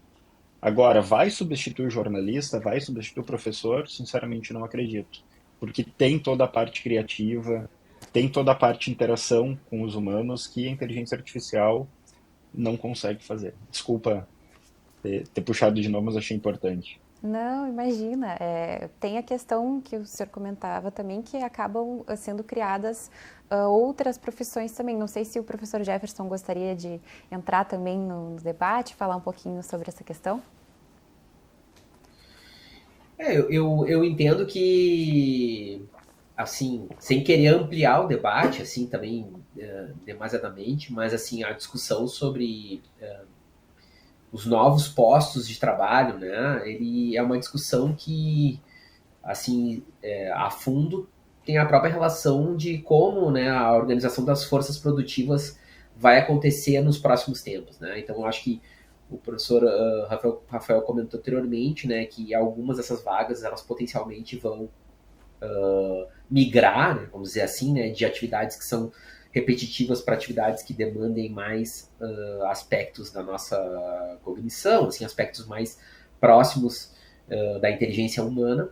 Agora, vai substituir o jornalista? Vai substituir o professor? Sinceramente, não acredito. Porque tem toda a parte criativa, tem toda a parte de interação com os humanos que a inteligência artificial não consegue fazer. Desculpa ter puxado de novo, mas achei importante. Não, imagina. Tem a questão que o senhor comentava também, que acabam sendo criadas outras profissões também. Não sei se o professor Jefferson gostaria de entrar também no debate, falar um pouquinho sobre essa questão. Eu entendo que, assim, sem querer ampliar o debate, assim, também demasiadamente, mas, assim, a discussão sobre os novos postos de trabalho, né, ele é uma discussão que, assim, a fundo tem a própria relação de como, né, a organização das forças produtivas vai acontecer nos próximos tempos, né? Então, eu acho que o professor Rafael comentou anteriormente, né, que algumas dessas vagas, elas potencialmente vão migrar, né, vamos dizer assim, né, de atividades que são repetitivas para atividades que demandem mais aspectos da nossa cognição, assim, aspectos mais próximos da inteligência humana.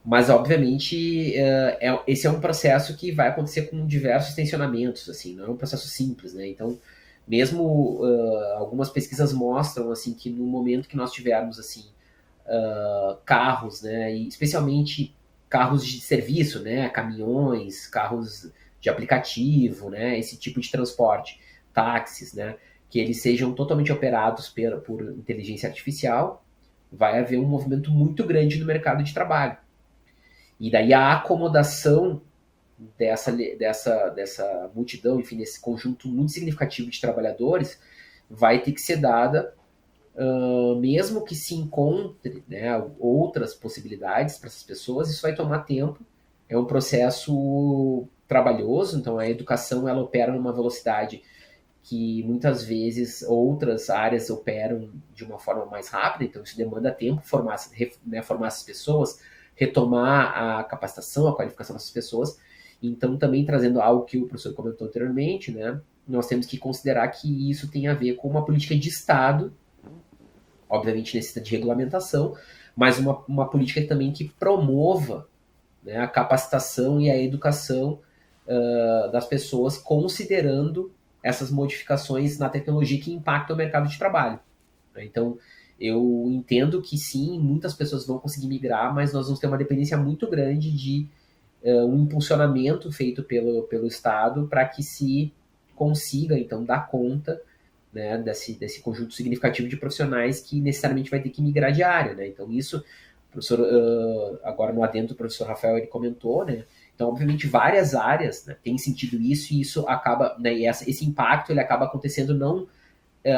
Mas, obviamente, esse é um processo que vai acontecer com diversos tensionamentos, assim, não é um processo simples, né? Então, mesmo algumas pesquisas mostram, assim, que no momento que nós tivermos, assim, carros, né, e especialmente carros de serviço, né, caminhões, carros de aplicativo, né, esse tipo de transporte, táxis, né, que eles sejam totalmente operados por inteligência artificial, vai haver um movimento muito grande no mercado de trabalho. E daí a acomodação dessa multidão, enfim, desse conjunto muito significativo de trabalhadores, vai ter que ser dada, mesmo que se encontre, né, outras possibilidades para essas pessoas, isso vai tomar tempo. É um processo trabalhoso, então a educação ela opera numa velocidade que muitas vezes outras áreas operam de uma forma mais rápida, então isso demanda tempo formar essas pessoas, retomar a capacitação, a qualificação dessas pessoas. Então, também trazendo algo que o professor comentou anteriormente, né, nós temos que considerar que isso tem a ver com uma política de Estado, obviamente necessita de regulamentação, mas uma política também que promova, né, a capacitação e a educação das pessoas, considerando essas modificações na tecnologia que impactam o mercado de trabalho. Então, eu entendo que sim, muitas pessoas vão conseguir migrar, mas nós vamos ter uma dependência muito grande de um impulsionamento feito pelo Estado para que se consiga, então, dar conta, né, desse conjunto significativo de profissionais que necessariamente vai ter que migrar de área. Né? Então, isso, o professor, agora no adendo, o professor Rafael ele comentou, né? Então, obviamente, várias áreas, né, têm sentido isso, e isso acaba, né, e esse impacto ele acaba acontecendo não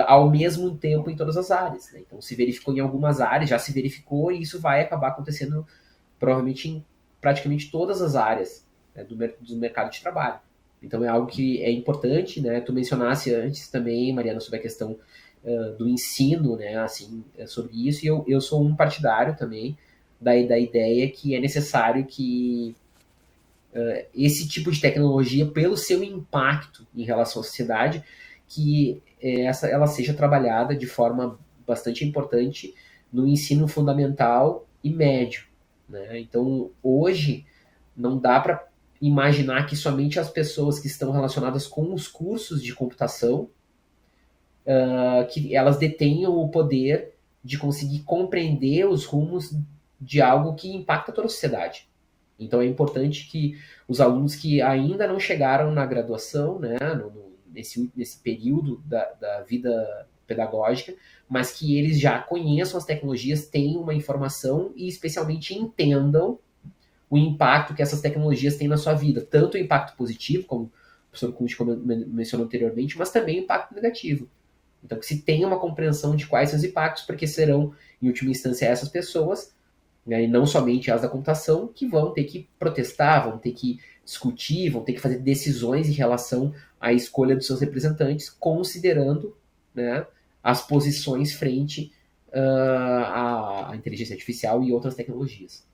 ao mesmo tempo em todas as áreas. Né? Então, se verificou em algumas áreas, já se verificou, e isso vai acabar acontecendo provavelmente em praticamente todas as áreas, né, do mercado de trabalho. Então, é algo que é importante, né? Tu mencionasse antes também, Mariana, sobre a questão do ensino, né, assim, sobre isso, e eu sou um partidário também da ideia que é necessário que esse tipo de tecnologia, pelo seu impacto em relação à sociedade, que ela seja trabalhada de forma bastante importante no ensino fundamental e médio. Né? Então, hoje, não dá para imaginar que somente as pessoas que estão relacionadas com os cursos de computação, que elas detenham o poder de conseguir compreender os rumos de algo que impacta toda a sociedade. Então é importante que os alunos que ainda não chegaram na graduação, né, nesse período da vida pedagógica, mas que eles já conheçam as tecnologias, tenham uma informação e especialmente entendam o impacto que essas tecnologias têm na sua vida. Tanto o impacto positivo, como o professor Kunst mencionou anteriormente, mas também o impacto negativo. Então que se tenha uma compreensão de quais são os impactos, porque serão, em última instância, essas pessoas, né, e não somente as da computação, que vão ter que protestar, vão ter que discutir, vão ter que fazer decisões em relação à escolha dos seus representantes, considerando, né, as posições frente à inteligência artificial e outras tecnologias.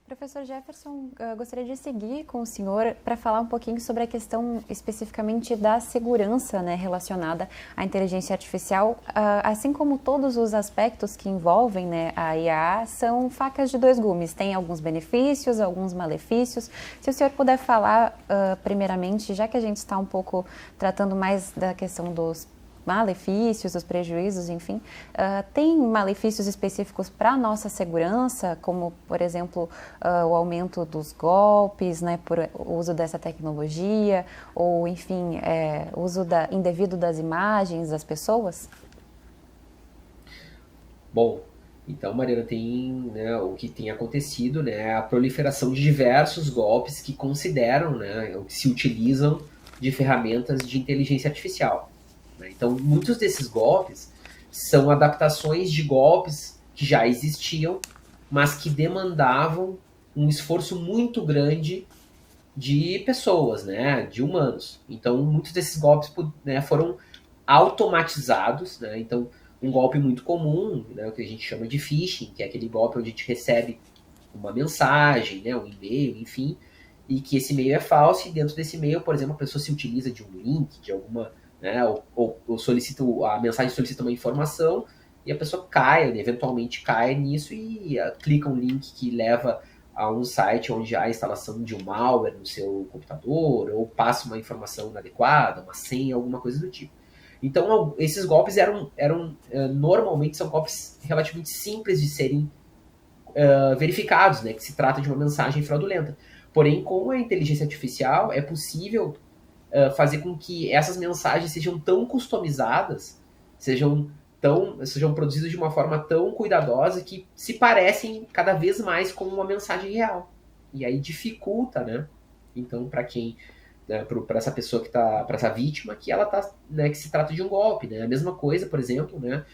Professor Jefferson, gostaria de seguir com o senhor para falar um pouquinho sobre a questão especificamente da segurança, né, relacionada à inteligência artificial, assim como todos os aspectos que envolvem, né, a IA, são facas de dois gumes, tem alguns benefícios, alguns malefícios. Se o senhor puder falar primeiramente, já que a gente está um pouco tratando mais da questão dos malefícios, os prejuízos, enfim. Tem malefícios específicos para a nossa segurança, como, por exemplo, o aumento dos golpes, né, por uso dessa tecnologia, ou, enfim, uso indevido das imagens das pessoas? Bom, então, Mariana, tem, né, o que tem acontecido, né, a proliferação de diversos golpes que consideram, né, que se utilizam de ferramentas de inteligência artificial. Né? Então, muitos desses golpes são adaptações de golpes que já existiam, mas que demandavam um esforço muito grande de pessoas, né, de humanos. Então, muitos desses golpes, né, foram automatizados, né? Então, um golpe muito comum, né, o que a gente chama de phishing, que é aquele golpe onde a gente recebe uma mensagem, né, um e-mail, enfim, e que esse e-mail é falso, e dentro desse e-mail, por exemplo, a pessoa se utiliza de um link, de alguma, né, ou solicita, a mensagem solicita uma informação, e a pessoa cai, eventualmente cai nisso e clica um link que leva a um site onde há a instalação de um malware no seu computador, ou passa uma informação inadequada, uma senha, alguma coisa do tipo. Então, esses golpes normalmente são golpes relativamente simples de serem verificados, né, que se trata de uma mensagem fraudulenta. Porém, com a inteligência artificial, é possível fazer com que essas mensagens sejam tão customizadas, sejam produzidas de uma forma tão cuidadosa que se parecem cada vez mais com uma mensagem real. E aí dificulta, né? Então, para quem, né, para essa pessoa que tá, para essa vítima, que ela tá, né, que se trata de um golpe, né? A mesma coisa, por exemplo, né?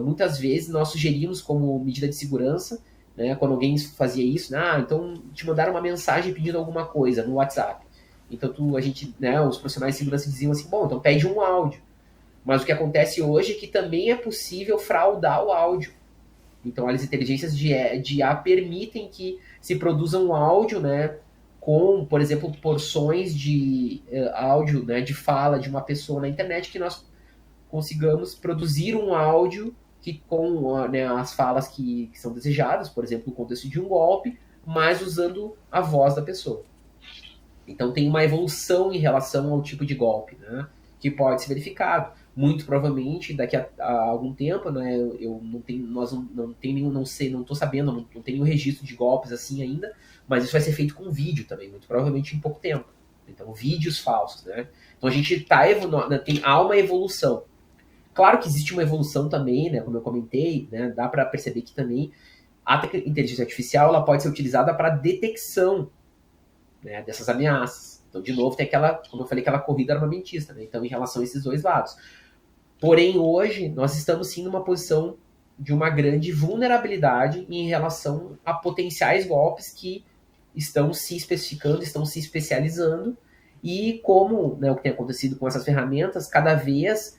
Muitas vezes nós sugerimos como medida de segurança, né? Quando alguém fazia isso, então te mandaram uma mensagem pedindo alguma coisa no WhatsApp. Então os profissionais de segurança diziam assim, bom, então pede um áudio. Mas o que acontece hoje é que também é possível fraudar o áudio. Então, as inteligências de IA permitem que se produza um áudio, né, com, por exemplo, porções de áudio, né, de fala de uma pessoa na internet, que nós consigamos produzir um áudio que com, né, as falas que são desejadas, por exemplo, no contexto de um golpe, mas usando a voz da pessoa. Então, tem uma evolução em relação ao tipo de golpe, né, que pode ser verificado. Muito provavelmente, daqui a algum tempo, né, eu não tenho, nós não tem nenhum, não sei, não estou sabendo, não tem nenhum registro de golpes assim ainda, mas isso vai ser feito com vídeo também, muito provavelmente em pouco tempo. Então, vídeos falsos, né? Então, a gente há uma evolução. Claro que existe uma evolução também, né, como eu comentei, né, dá para perceber que também a inteligência artificial ela pode ser utilizada para detecção, né, dessas ameaças. Então, de novo, tem aquela, como eu falei, aquela corrida armamentista, né? Então, em relação a esses dois lados. Porém, hoje, nós estamos sim numa posição de uma grande vulnerabilidade em relação a potenciais golpes que estão se especificando, estão se especializando, e como, né, o que tem acontecido com essas ferramentas, cada vez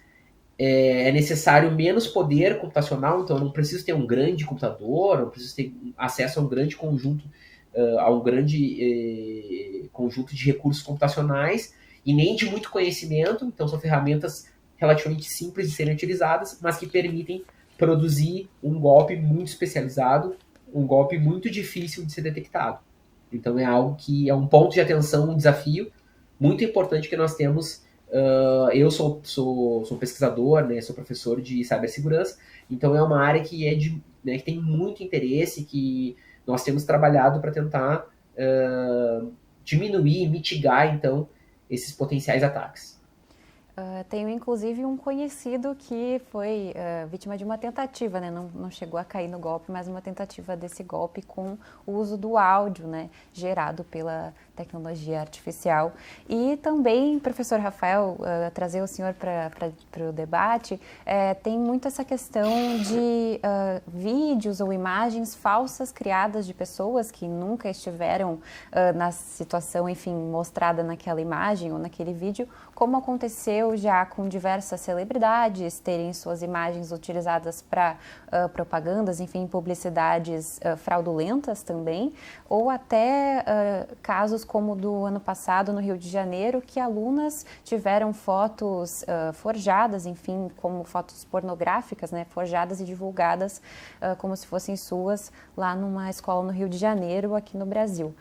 é necessário menos poder computacional, então eu não preciso ter um grande computador, não preciso ter acesso a um grande conjunto, conjunto de recursos computacionais, e nem de muito conhecimento, então são ferramentas relativamente simples de serem utilizadas, mas que permitem produzir um golpe muito especializado, um golpe muito difícil de ser detectado. Então é algo que é um ponto de atenção, um desafio muito importante que nós temos. Eu sou um pesquisador, né, sou professor de cibersegurança, então é uma área que que tem muito interesse, que nós temos trabalhado para tentar diminuir, mitigar, então, esses potenciais ataques. Tenho inclusive um conhecido que foi vítima de uma tentativa, né? Não chegou a cair no golpe, mas uma tentativa desse golpe com o uso do áudio, né? Gerado pela tecnologia artificial. E também, professor Rafael, trazer o senhor para o debate, tem muito essa questão de vídeos ou imagens falsas criadas de pessoas que nunca estiveram na situação, enfim, mostrada naquela imagem ou naquele vídeo, como aconteceu já com diversas celebridades terem suas imagens utilizadas para propagandas, enfim, publicidades fraudulentas também, ou até casos como o do ano passado no Rio de Janeiro, que alunas tiveram fotos forjadas, enfim, como fotos pornográficas, né, forjadas e divulgadas como se fossem suas lá numa escola no Rio de Janeiro, aqui no Brasil.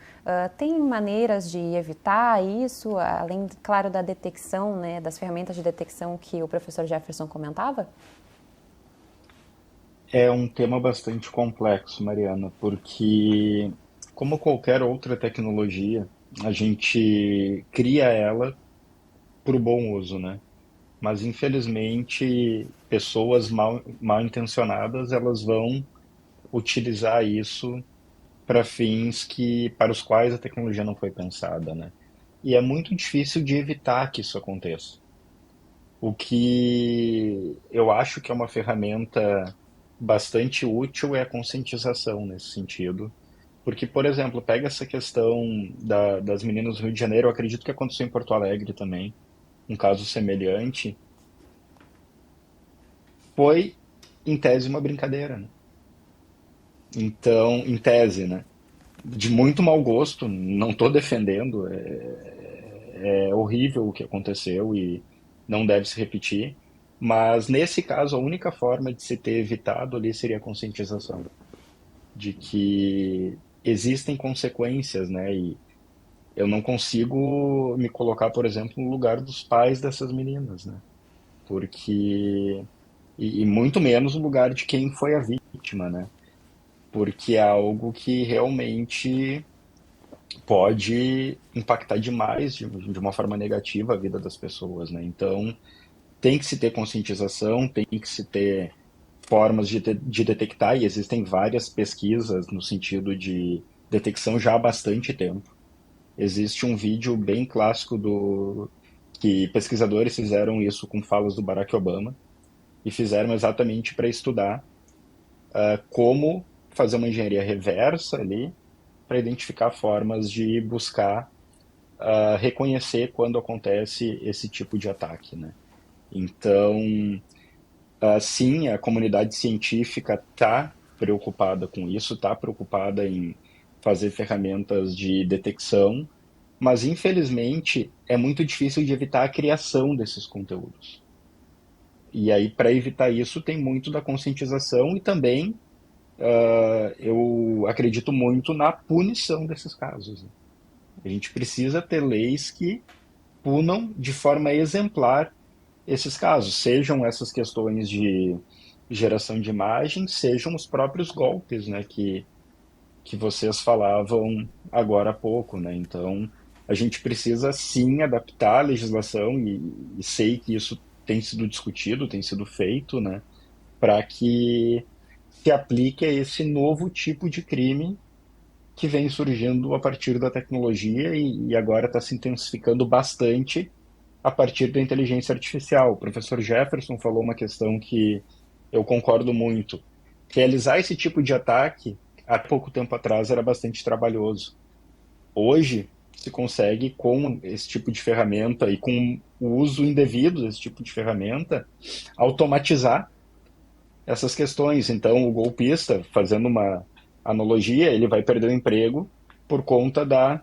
Tem maneiras de evitar isso, além, claro, da detecção, né, das ferramentas de detecção que o professor Jefferson comentava? É um tema bastante complexo, Mariana, porque, como qualquer outra tecnologia, a gente cria ela para o bom uso, né? Mas, infelizmente, pessoas mal intencionadas, elas vão utilizar isso para fins para os quais a tecnologia não foi pensada, né? E é muito difícil de evitar que isso aconteça. O que eu acho que é uma ferramenta bastante útil é a conscientização nesse sentido. Porque, por exemplo, pega essa questão das meninas do Rio de Janeiro, eu acredito que aconteceu em Porto Alegre também, um caso semelhante, foi, em tese, uma brincadeira, né? Então, em tese, né? De muito mau gosto, não estou defendendo, é horrível o que aconteceu e não deve se repetir, mas nesse caso a única forma de se ter evitado ali seria a conscientização de que existem consequências, né? E eu não consigo me colocar, por exemplo, no lugar dos pais dessas meninas, né? Porque e muito menos no lugar de quem foi a vítima, né? Porque é algo que realmente pode impactar demais de uma forma negativa a vida das pessoas, né? Então, tem que se ter conscientização, tem que se ter formas de detectar, e existem várias pesquisas no sentido de detecção já há bastante tempo. Existe um vídeo bem clássico do que pesquisadores fizeram isso com falas do Barack Obama e fizeram exatamente para estudar como fazer uma engenharia reversa ali para identificar formas de buscar reconhecer quando acontece esse tipo de ataque, né? Então, sim, a comunidade científica está preocupada com isso, está preocupada em fazer ferramentas de detecção, mas infelizmente é muito difícil de evitar a criação desses conteúdos. E aí, para evitar isso, tem muito da conscientização e também eu acredito muito na punição desses casos, né? A gente precisa ter leis que punam de forma exemplar esses casos, sejam essas questões de geração de imagem, sejam os próprios golpes, né, que vocês falavam agora há pouco, né? Então, a gente precisa sim adaptar a legislação e sei que isso tem sido discutido, tem sido feito, né, para que se aplique a esse novo tipo de crime que vem surgindo a partir da tecnologia e agora está se intensificando bastante a partir da inteligência artificial. O professor Jefferson falou uma questão que eu concordo muito. Realizar esse tipo de ataque, há pouco tempo atrás, era bastante trabalhoso. Hoje, se consegue, com esse tipo de ferramenta e com o uso indevido desse tipo de ferramenta, automatizar essas questões. Então, o golpista, fazendo uma analogia, ele vai perder o emprego por conta da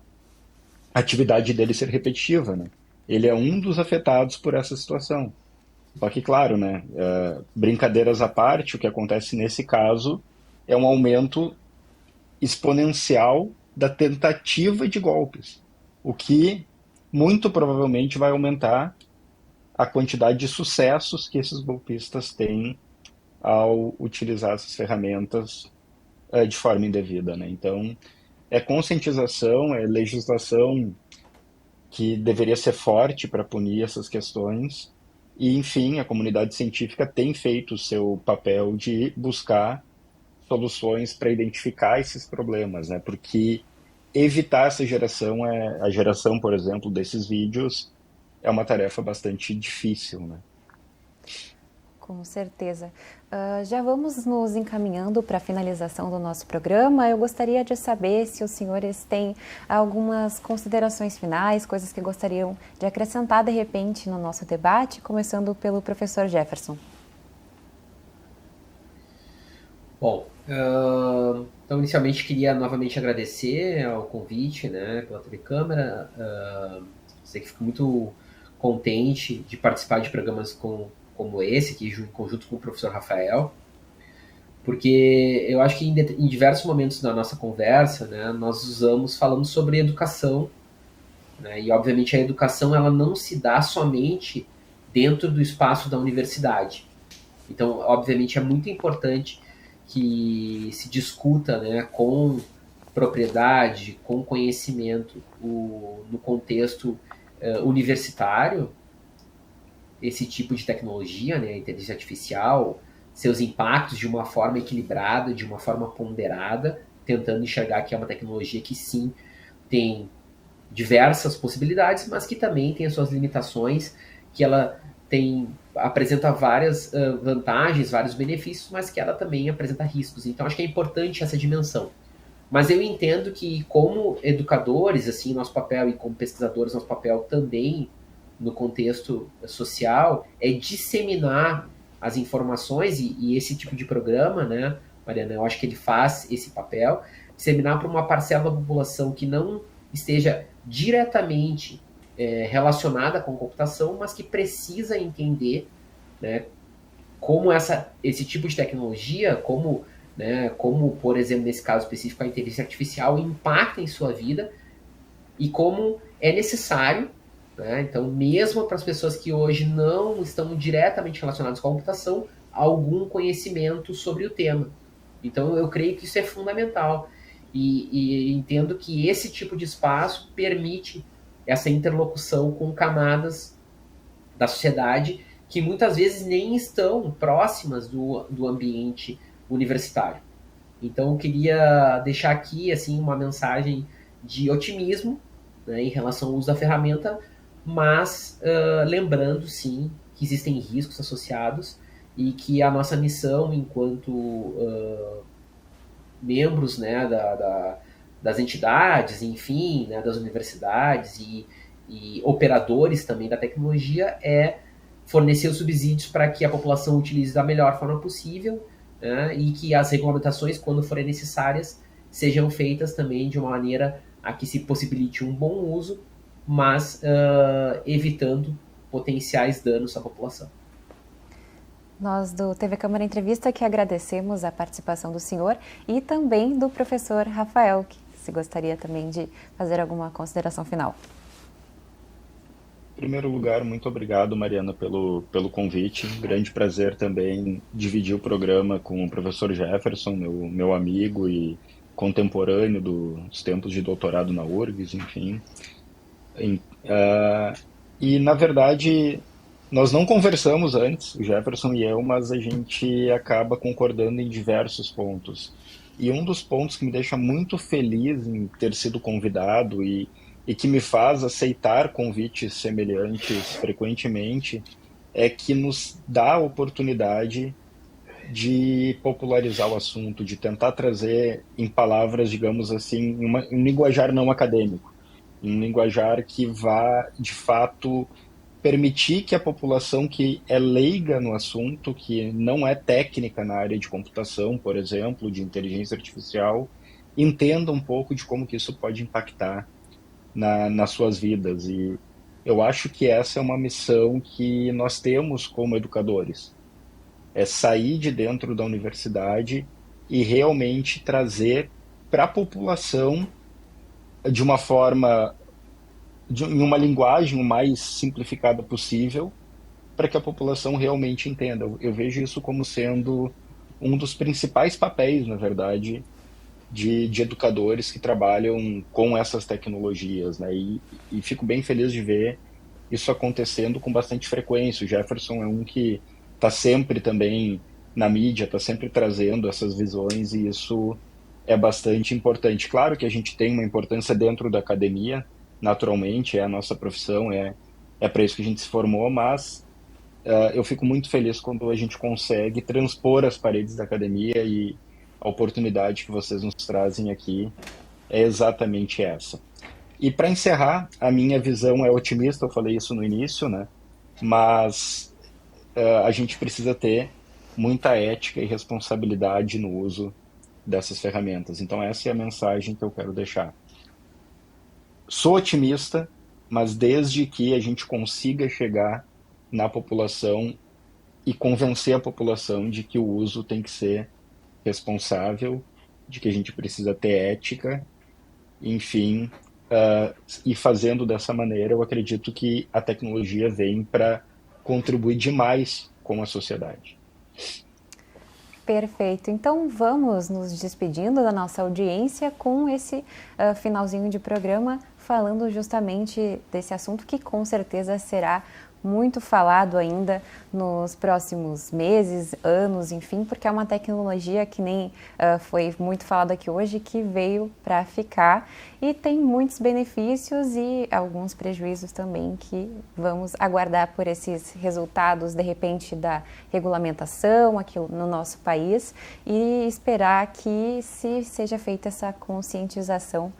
atividade dele ser repetitiva, né? Ele é um dos afetados por essa situação. Só que, claro, né, brincadeiras à parte, o que acontece nesse caso é um aumento exponencial da tentativa de golpes, o que muito provavelmente vai aumentar a quantidade de sucessos que esses golpistas têm ao utilizar essas ferramentas de forma indevida, né? Então, é conscientização, é legislação que deveria ser forte para punir essas questões. E, enfim, a comunidade científica tem feito o seu papel de buscar soluções para identificar esses problemas, né? Porque evitar essa geração, a geração, por exemplo, desses vídeos, é uma tarefa bastante difícil, né? Com certeza. Já vamos nos encaminhando para a finalização do nosso programa. Eu gostaria de saber se os senhores têm algumas considerações finais, coisas que gostariam de acrescentar de repente no nosso debate, começando pelo professor Jefferson. Bom, Então, inicialmente, queria novamente agradecer ao convite, né, pela TV Câmara. Sei que fico muito contente de participar de programas como esse, aqui, em conjunto com o professor Rafael, porque eu acho que em diversos momentos da nossa conversa, né, falamos sobre educação, né, e obviamente a educação ela não se dá somente dentro do espaço da universidade. Então, obviamente, é muito importante que se discuta, né, com propriedade, com conhecimento, no contexto universitário, esse tipo de tecnologia, né, a inteligência artificial, seus impactos de uma forma equilibrada, de uma forma ponderada, tentando enxergar que é uma tecnologia que sim tem diversas possibilidades, mas que também tem as suas limitações, que ela apresenta várias vantagens, vários benefícios, mas que ela também apresenta riscos. Então acho que é importante essa dimensão. Mas eu entendo que como educadores, assim, nosso papel e como pesquisadores, nosso papel também no contexto social é disseminar as informações e esse tipo de programa, né, Mariana, eu acho que ele faz esse papel, disseminar para uma parcela da população que não esteja diretamente relacionada com computação, mas que precisa entender, né, como esse tipo de tecnologia, como, por exemplo, nesse caso específico, a inteligência artificial impacta em sua vida e como é necessário, né, então, mesmo para as pessoas que hoje não estão diretamente relacionadas com a computação, algum conhecimento sobre o tema. Então, eu creio que isso é fundamental. E entendo que esse tipo de espaço permite essa interlocução com camadas da sociedade que muitas vezes nem estão próximas do ambiente universitário. Então, eu queria deixar aqui assim uma mensagem de otimismo, né, em relação ao uso da ferramenta, mas lembrando, sim, que existem riscos associados e que a nossa missão enquanto membros, né, das entidades, enfim, né, das universidades e operadores também da tecnologia é fornecer os subsídios para que a população utilize da melhor forma possível, né, e que as regulamentações, quando forem necessárias, sejam feitas também de uma maneira a que se possibilite um bom uso, mas evitando potenciais danos à população. Nós do TV Câmara Entrevista que agradecemos a participação do senhor e também do professor Rafael, que se gostaria também de fazer alguma consideração final. Em primeiro lugar, muito obrigado, Mariana, pelo convite. Grande prazer também dividir o programa com o professor Jefferson, meu amigo e contemporâneo dos tempos de doutorado na URGS, enfim. E, na verdade, nós não conversamos antes, o Jefferson e eu, mas a gente acaba concordando em diversos pontos. E um dos pontos que me deixa muito feliz em ter sido convidado e que me faz aceitar convites semelhantes frequentemente é que nos dá a oportunidade de popularizar o assunto, de tentar trazer em palavras, digamos assim, um linguajar não acadêmico, um linguajar que vá, de fato, permitir que a população que é leiga no assunto, que não é técnica na área de computação, por exemplo, de inteligência artificial, entenda um pouco de como que isso pode impactar nas suas vidas. E eu acho que essa é uma missão que nós temos como educadores. É sair de dentro da universidade e realmente trazer para a população de uma forma em uma linguagem o mais simplificada possível, para que a população realmente entenda. Eu vejo isso como sendo um dos principais papéis, na verdade, de educadores que trabalham com essas tecnologias, né? E fico bem feliz de ver isso acontecendo com bastante frequência. O Jefferson é um que está sempre também na mídia, está sempre trazendo essas visões e isso é bastante importante. Claro que a gente tem uma importância dentro da academia, naturalmente, é a nossa profissão, é para isso que a gente se formou, mas eu fico muito feliz quando a gente consegue transpor as paredes da academia e a oportunidade que vocês nos trazem aqui é exatamente essa. E para encerrar, a minha visão é otimista, eu falei isso no início, né? Mas a gente precisa ter muita ética e responsabilidade no uso dessas ferramentas. Então essa é a mensagem que eu quero deixar. Sou otimista, mas desde que a gente consiga chegar na população e convencer a população de que o uso tem que ser responsável, de que a gente precisa ter ética, enfim, e fazendo dessa maneira, eu acredito que a tecnologia vem para contribuir demais com a sociedade. Perfeito. Então vamos nos despedindo da nossa audiência com esse finalzinho de programa, falando justamente desse assunto que com certeza será muito falado ainda nos próximos meses, anos, enfim, porque é uma tecnologia que nem foi muito falada aqui hoje, que veio para ficar e tem muitos benefícios e alguns prejuízos também que vamos aguardar por esses resultados, de repente, da regulamentação aqui no nosso país e esperar que seja feita essa conscientização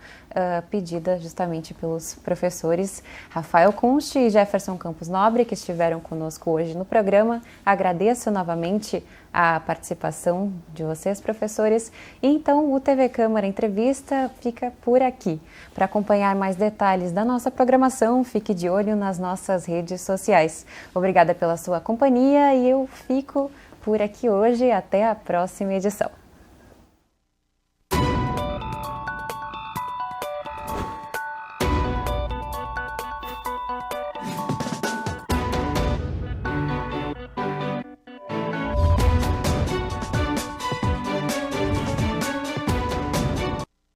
pedida justamente pelos professores Rafael Kunst e Jefferson Campos Nobre, que estiveram conosco hoje no programa. Agradeço novamente a participação de vocês, professores. E então o TV Câmara Entrevista fica por aqui. Para acompanhar mais detalhes da nossa programação, fique de olho nas nossas redes sociais. Obrigada pela sua companhia e eu fico por aqui hoje. Até a próxima edição.